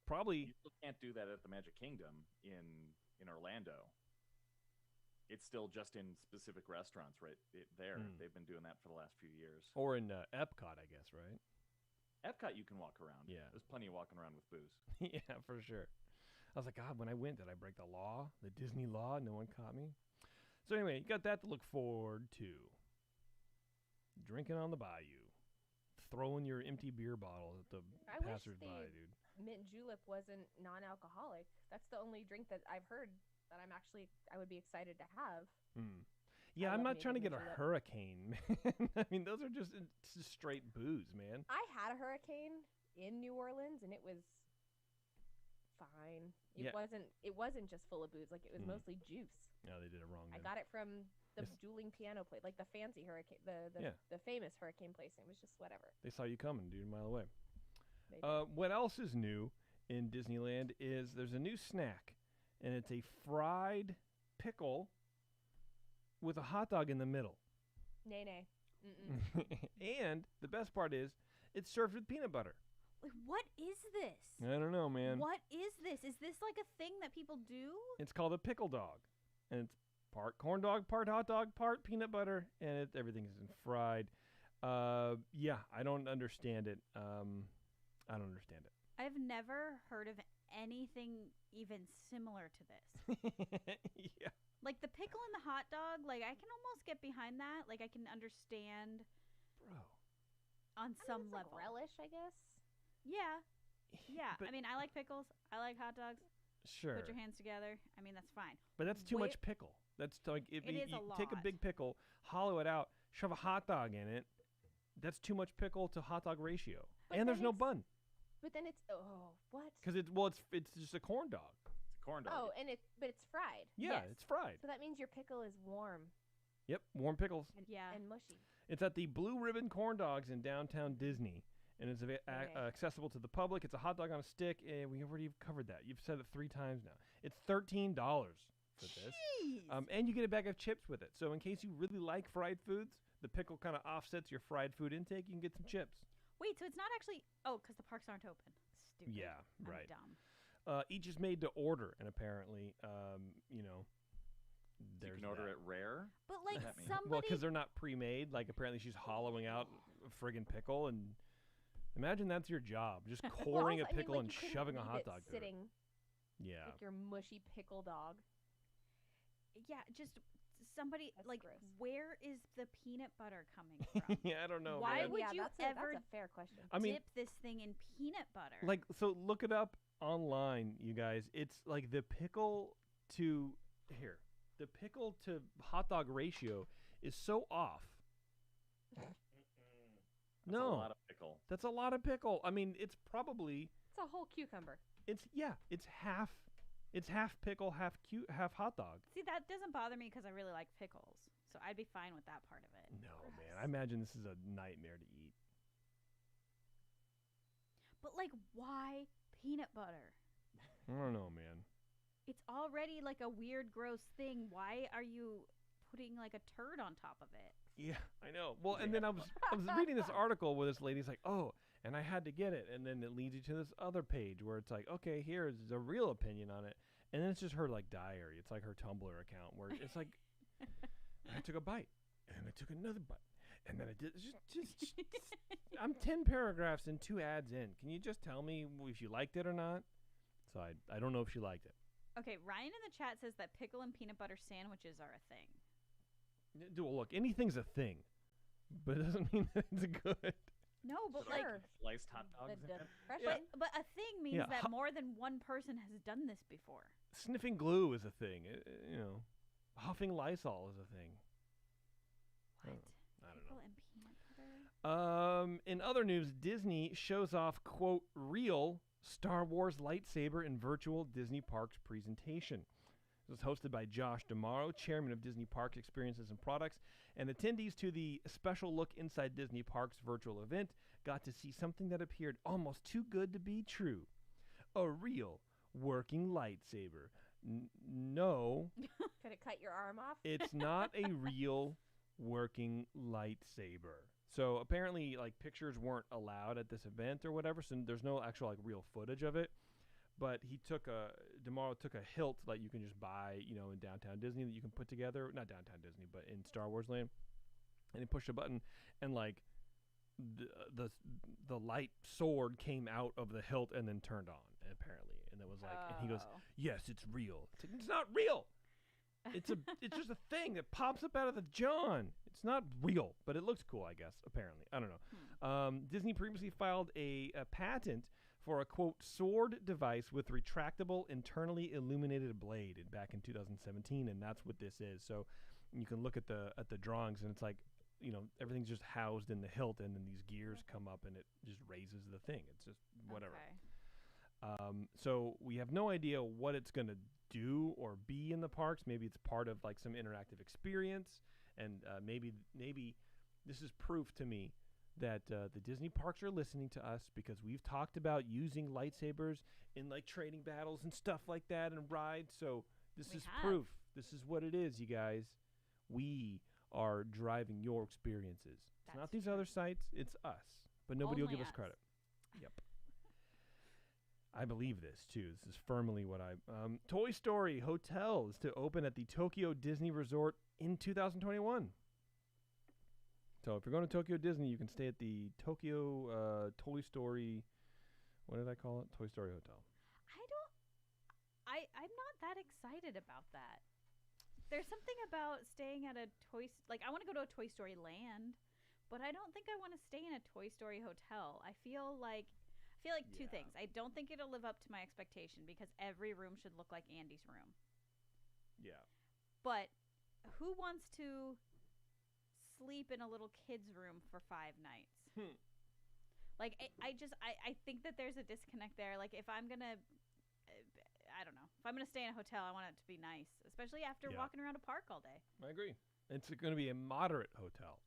Probably. You still can't do that at the Magic Kingdom in Orlando. It's still just in specific restaurants right there. They've been doing that for the last few years. Or in Epcot, I guess, right? Epcot, you can walk around. Yeah. There's plenty of walking around with booze. Yeah, for sure. I was like, God, when I went, did I break the law? The Disney law? No one caught me? So anyway, you got that to look forward to. Drinking on the bayou. Throwing your empty beer bottle at the I wish passersby, the dude. mint julep wasn't non-alcoholic. That's the only drink that I've heard that I would be excited to have. Yeah, I I'm love not trying to me a get a mint julep. hurricane, man. I mean, those are just straight booze, man. I had a hurricane in New Orleans, and it was fine. It Yeah. wasn't just full of booze. Like, it was mostly juice. No, they did it wrong. I Then. got it from the Yes. dueling piano place, like the fancy hurricane, Yeah. the famous hurricane place. It was just whatever. They saw you coming, dude, a mile away. They did. What else is new in Disneyland is there's a new snack, and it's a fried pickle with a hot dog in the middle. Nay. Mm-mm. And the best part is it's served with peanut butter. Like, what is this? I don't know, man. What is this? Is this like a thing that people do? It's called a pickle dog, and it's part corn dog, part hot dog, part peanut butter, and everything is fried. Yeah, I don't understand it. I don't understand it. I've never heard of anything even similar to this. Yeah. Like the pickle and the hot dog, like I can almost get behind that. Like I can understand Bro. on I mean, some it's level. like relish, I guess. Yeah. Yeah. But I mean, I like pickles. I like hot dogs. sure. Put your hands together. I mean, that's fine. But that's too Where- much pickle. That's like if It you, is a take a lot. big pickle, hollow it out, shove a hot dog in it. That's too much pickle to hot dog ratio. But And there's then no it's- bun But then it's what? because it's just a corn dog. It's a corn dog. Oh, but it's fried. Yeah, Yes. it's fried. So that means your pickle is warm Yep, warm pickles. Yeah. and mushy. It's at the Blue Ribbon Corn Dogs in downtown Disney, and it's accessible to the public. It's a hot dog on a stick, and we already covered that. You've said it 3 times now. It's $13 for this. Jeez. And you get a bag of chips with it. So in case you really like fried foods, the pickle kind of offsets your fried food intake. You can get some chips. Wait, so it's not actually. Oh, because the parks aren't open. Stupid. Yeah, I'm right. dumb. Each is made to order, and apparently, You there's can order that. it rare. But like that mean? somebody. Well, because they're not pre-made. Like apparently, she's hollowing out a friggin' pickle, and imagine that's your job, just coring Also, a pickle and you couldn't shoving a leave hot it dog through it. sitting Yeah. like your mushy pickle dog. Yeah, just somebody That's like. gross. Where is the peanut butter coming from? Yeah, I don't know. Why man. would you that's ever that's a fair question. I mean, dip this thing in peanut butter? like, so look it up online, you guys. It's like the pickle to hot dog ratio is so off. That's No, a lot of pickle. that's a lot of pickle. I mean, it's probably It's a whole cucumber. it's half pickle, half hot dog. See, that doesn't bother me because I really like pickles, so I'd be fine with that part of it. No, man. I imagine this is a nightmare to eat. But like, why peanut butter? I don't know, man. It's already like a weird, gross thing. Why are you putting like a turd on top of it? Yeah, I know. Well, and then I was reading this article where this lady's like, oh, and I had to get it, and then it leads you to this other page where it's like, okay, here's the real opinion on it, and then it's just her like diary. It's like her Tumblr account where it's like, I took a bite, and I took another bite, and then I did just I'm 10 paragraphs and 2 ads in. Can you just tell me if you liked it or not? So I don't know if she liked it. Okay, Ryan in the chat says that pickle and peanut butter sandwiches are a thing. Well, look, anything's a thing, but it doesn't mean that it's good. No, but Sure. like, Sliced hot dogs. in it. Depression. but a thing means Yeah, that more than one person has done this before. Sniffing glue is a thing. You know, huffing Lysol is a thing. What? I don't Pickle and peanut butter? In other news, Disney shows off, quote, real Star Wars lightsaber in virtual Disney Parks presentation. It was hosted by Josh D'Amaro, chairman of Disney Parks Experiences and Products, and attendees to the special look inside Disney Parks virtual event got to see something that appeared almost too good to be true. A real working lightsaber. No, Could it cut your arm off? it's not a real working lightsaber. So apparently, like, pictures weren't allowed at this event or whatever, so there's no actual like real footage of it. But D'Amaro took a hilt that you can just buy, you know, in downtown Disney that you can put together, not downtown Disney, but in Star Wars Land, and he pushed a button, and like the light sword came out of the hilt and then turned on, apparently, and it was like, and he goes, Oh. yes, it's real. It's like, it's not real. It's just a thing that pops up out of the John. It's not real, but it looks cool, I guess. Apparently, I don't know. Disney previously filed a patent for a quote sword device with retractable, internally illuminated blade back in 2017, and that's what this is. So you can look at the drawings, and it's like, you know, everything's just housed in the hilt, and then these gears come up, and it just raises the thing. It's just whatever. Okay. So we have no idea what it's going to do or be in the parks. Maybe it's part of like some interactive experience, and maybe this is proof to me that the Disney parks are listening to us, because we've talked about using lightsabers in like training battles and stuff like that and rides. So this We is have. proof. This is what it is, you guys. We are driving your experiences. It's not That's these true. other sites. It's us. But nobody will Only give us us. credit. Yep. I believe this, too. This is firmly what I... Toy Story Hotel is to open at the Tokyo Disney Resort in 2021. So if you're going to Tokyo Disney, you can stay at the Tokyo Toy Story... What did I call it? Toy Story Hotel. I'm not that excited about that. There's something about staying at a like, I want to go to a Toy Story land, but I don't think I want to stay in a Toy Story hotel. I feel like two Yeah. things. I don't think it'll live up to my expectation, because every room should look like Andy's room. Yeah. But who wants to sleep in a little kid's room for 5 nights? Like, I think that there's a disconnect there. Like, if I'm gonna, I don't know, if I'm gonna stay in a hotel, I want it to be nice, especially after Yeah. walking around a park all day. I agree. It's going to be a moderate hotel,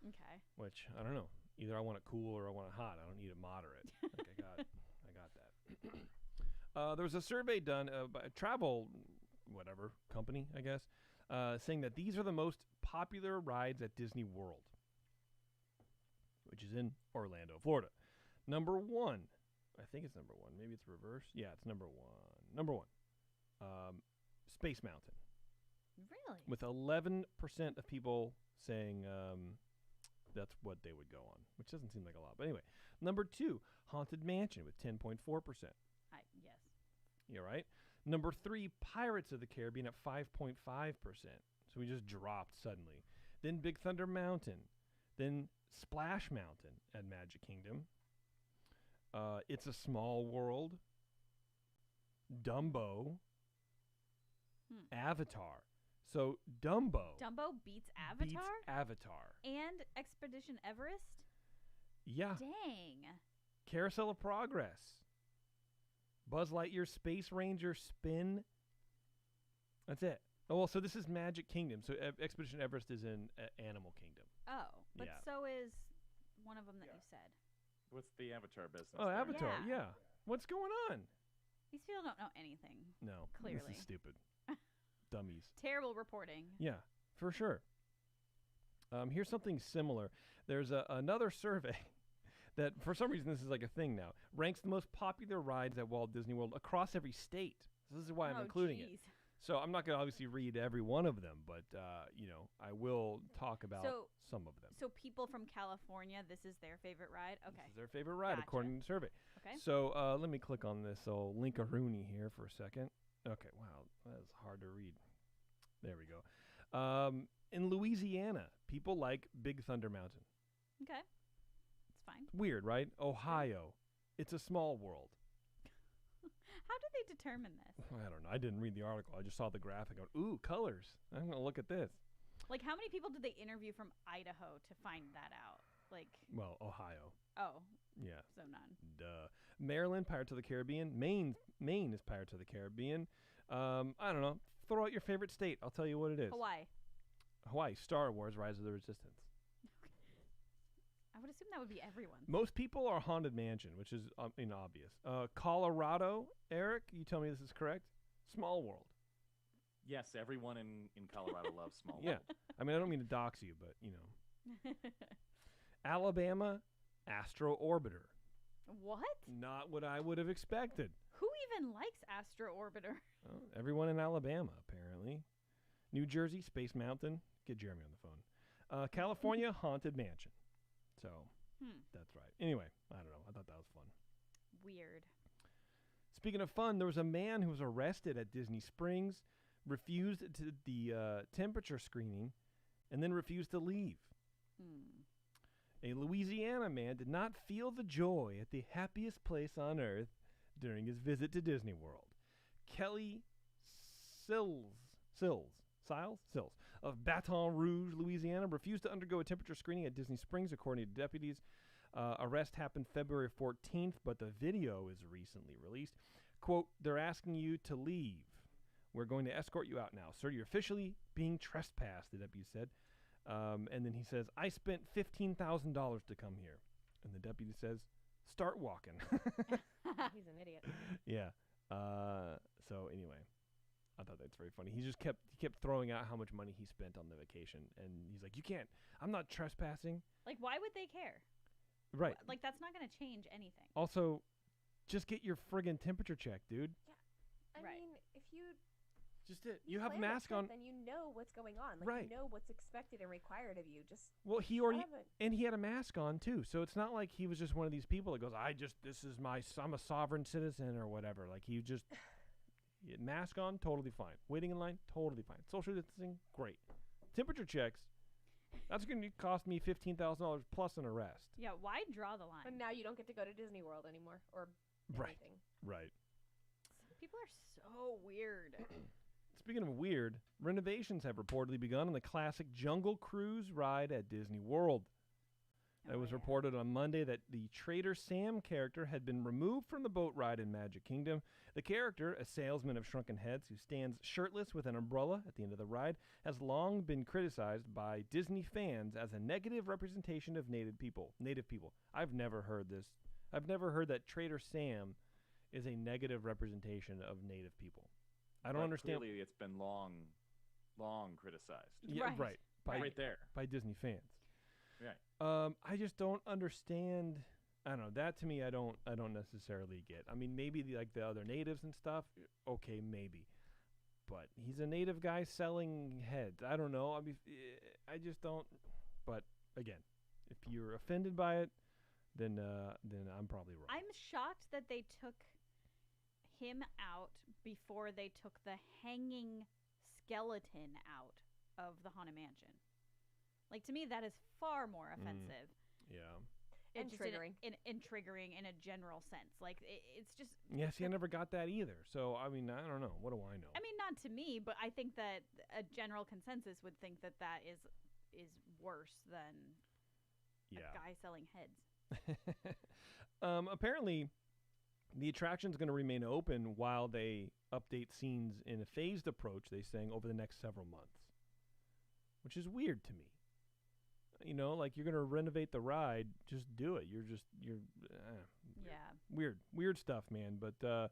Okay. which, I don't know. Either I want it cool or I want it hot. I don't need it moderate. Like I got that. There was a survey done by a travel, whatever, company, I guess, saying that these are the most popular rides at Disney World, which is in Orlando, Florida. Number 1, I think it's number 1. Maybe it's reverse. Yeah, it's number 1. Number 1, Space Mountain, Really? with 11% of people saying that's what they would go on, which doesn't seem like a lot. But anyway, number 2, Haunted Mansion with 10.4%. Yes. Yeah, right? Number 3, Pirates of the Caribbean at 5.5%. So we just dropped suddenly. Then Big Thunder Mountain. Then Splash Mountain at Magic Kingdom. It's a Small World. Dumbo. Avatar. So Dumbo Dumbo beats beats Avatar Avatar. and Expedition Everest? Yeah. Dang. Carousel of Progress. Buzz Lightyear Space Ranger Spin. That's it. Oh, well, so this is Magic Kingdom. So Expedition Everest is in Animal Kingdom. Oh, but Yeah. so is one of them that you said. What's the Avatar business? Oh, there? Avatar. Yeah. Yeah. What's going on? These people don't know anything. No, Clearly. this is stupid. Dummies. Terrible reporting. Yeah, for sure. Here's something similar. There's another survey that, for some reason, this is like a thing now, ranks the most popular rides at Walt Disney World across every state. So this is why I'm including it. So I'm not going to obviously read every one of them, but, I will talk about some of them. So people from California, this is their favorite ride? Okay. This is their favorite ride, Gotcha. according to the survey. Okay. So let me click on this old Link-a-Rooney here for a second. Okay, wow, that is hard to read. There we go. In Louisiana, people like Big Thunder Mountain. Okay. It's fine. Weird, right? Ohio, it's a small world. How did they determine this? I don't know. I didn't read the article. I just saw the graphic. Ooh, colors. I'm going to look at this. Like, how many people did they interview from Idaho to find that out? Like, Well, Ohio. oh, Yeah. so none. Duh. Maryland, Pirates of the Caribbean. Maine is Pirates of the Caribbean. I don't know. Throw out your favorite state. I'll tell you what it is. Hawaii. Star Wars, Rise of the Resistance. I would assume that would be everyone. Most people are Haunted Mansion, which is obvious. Colorado, Eric, you tell me this is correct? Small World. Yes, everyone in Colorado loves Small Yeah. World. I mean, I don't mean to dox you, but, Alabama, Astro Orbiter. What? Not what I would have expected. Who even likes Astro Orbiter? Well, everyone in Alabama, apparently. New Jersey, Space Mountain. Get Jeremy on the phone. California, Haunted Mansion. So, that's right. Anyway, I don't know. I thought that was fun. Weird. Speaking of fun, there was a man who was arrested at Disney Springs, refused to the temperature screening, and then refused to leave. A Louisiana man did not feel the joy at the happiest place on earth during his visit to Disney World. Kelly Sills of Baton Rouge, Louisiana, refused to undergo a temperature screening at Disney Springs, according to deputies. Arrest happened February 14th, but the video is recently released. Quote, "They're asking you to leave. We're going to escort you out now. Sir, you're officially being trespassed," the deputy said. And then he says, "I spent $15,000 to come here." And the deputy says, "Start walking." He's an idiot. Yeah. So anyway, I thought that's very funny. He kept throwing out how much money he spent on the vacation, and he's like, "You can't. I'm not trespassing." Like, why would they care? Right. Like, that's not going to change anything. Also, just get your friggin' temperature check, dude. I Right. mean, if you Just it. You have a plan mask trip, on. then you know what's going on. Like, Right. you know what's expected and required of you. Just Well, he already have it. and he had a mask on too, so it's not like he was just one of these people that goes, I'm a sovereign citizen or whatever. Like he just mask on, totally fine. Waiting in line, totally fine. Social distancing, great. Temperature checks, that's going to cost me $15,000 plus an arrest. Yeah, why draw the But line? now you don't get to go to Disney World anymore or Right. anything. Right. People are so weird. Speaking of weird, renovations have reportedly begun on the classic Jungle Cruise ride at Disney World. It was reported on Monday that the Trader Sam character had been removed from the boat ride in Magic Kingdom. The character, a salesman of shrunken heads who stands shirtless with an umbrella at the end of the ride, has long been criticized by Disney fans as a negative representation of native people. I've never heard this. I've never heard that Trader Sam is a negative representation of native people. I don't understand. Clearly, it's been long criticized. Yeah, right. Right there. By Disney fans. Right. I just don't understand. I don't know. That to me, I don't necessarily get. I mean, maybe the other natives and stuff. Okay, maybe. But he's a native guy selling heads. I don't know. I mean, I just don't. But again, if you're offended by it, then I'm probably wrong. I'm shocked that they took him out before they took the hanging skeleton out of the Haunted Mansion. Like, to me, that is far more offensive. Yeah. And just triggering. In triggering in a general sense. Like, it's just... Yeah, see, I never got that either. So, I mean, I don't know. What do I know? I mean, not to me, but I think that a general consensus would think that is worse than a guy selling heads. Apparently, the attraction's going to remain open while they update scenes in a phased approach, they saying, over the next several months. Which is weird to me. You know, like, you're going to renovate the ride, just do it. Weird stuff, man. But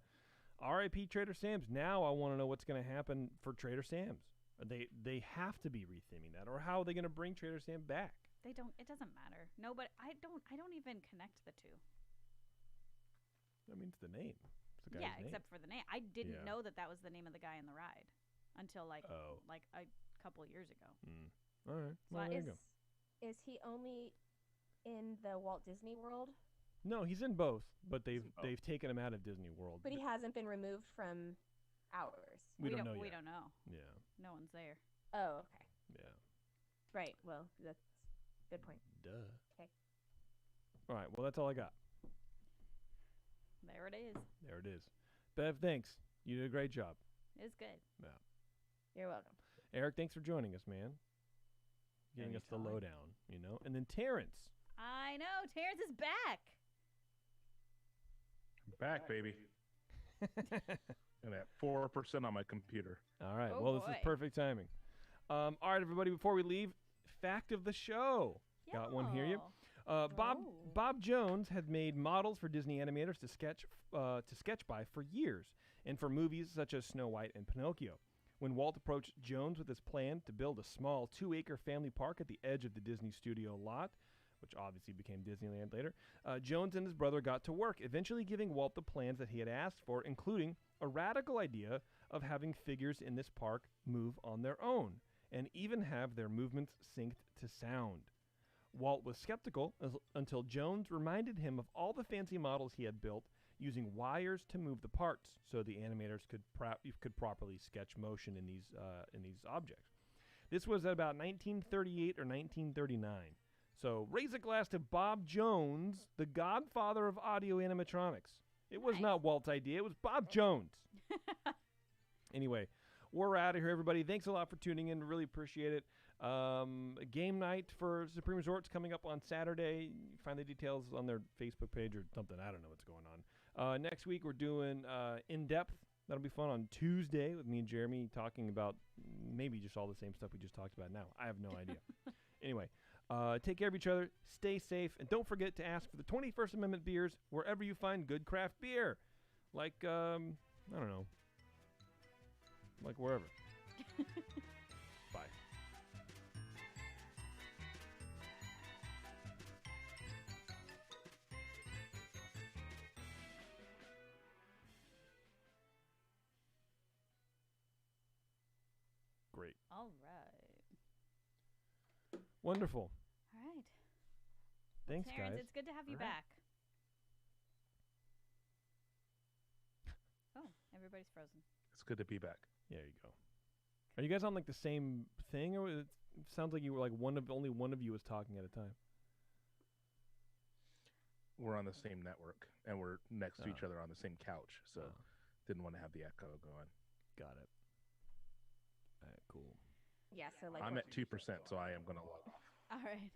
R.I.P. Trader Sam's. Now I want to know what's going to happen for Trader Sam's. They have to be retheming that, or how are they going to bring Trader Sam back? They don't. It doesn't matter. No, but I don't even connect the two. I mean, it's the name. It's the guy's Yeah, name. except for the name. I didn't Yeah. know that was the name of the guy in the ride until like a couple of years ago. All right. So Well, there you go. Is he only in the Walt Disney World? No, he's in both, but He's in both. they've taken him out of Disney World. But he hasn't been removed from ours. We don't know We yet. don't know. Yeah. No one's there. Oh, okay. Yeah. Right. Well, that's good point. Duh. Okay. All right. Well, that's all I got. There it is. There it is. Bev, thanks. You did a great job. It's good. You're welcome. Eric, thanks for joining us, man. Giving us the Anytime. lowdown, And then Terrence. I know. Terrence is back. Back, baby. And at 4% on my computer. All right. Oh, well, this is boy. perfect timing. All right, everybody. Before we leave, fact of the show. Got one here, you. Yo. Bob Jones had made models for Disney animators to sketch by for years, and for movies such as Snow White and Pinocchio. When Walt approached Jones with his plan to build a small 2-acre family park at the edge of the Disney studio lot, which obviously became Disneyland later, Jones and his brother got to work, eventually giving Walt the plans that he had asked for, including a radical idea of having figures in this park move on their own, and even have their movements synced to sound. Walt was skeptical until Jones reminded him of all the fancy models he had built using wires to move the parts, so the animators could properly sketch motion in these objects. This was about 1938 or 1939. So raise a glass to Bob Jones, the godfather of audio animatronics. It was Nice. not Walt's idea. It was Bob Jones. Anyway, we're out of here, everybody. Thanks a lot for tuning in. Really appreciate it. Game night for Supreme Resorts coming up on Saturday. You find the details on their Facebook page or something. I don't know what's going on. Next week, we're doing In Depth. That'll be fun on Tuesday with me and Jeremy talking about maybe just all the same stuff we just talked about now. I have no idea. Anyway, take care of each other. Stay safe. And don't forget to ask for the 21st Amendment beers wherever you find good craft beer. Like, I don't know. Like wherever. Bye. Great. All right. Wonderful. All right. Thanks, Terrence, guys. it's good to have you All right. back. Oh, everybody's frozen. It's good to be back. There you go. Are you guys on like the same thing, or it sounds like you were like only one of you was talking at a time? We're on the same network, and we're next to Oh. each other on the same couch, so Oh. didn't want to have the echo going. Got it. All right, cool. Yeah. So like. I'm at 2%, so I am going to log off. All right.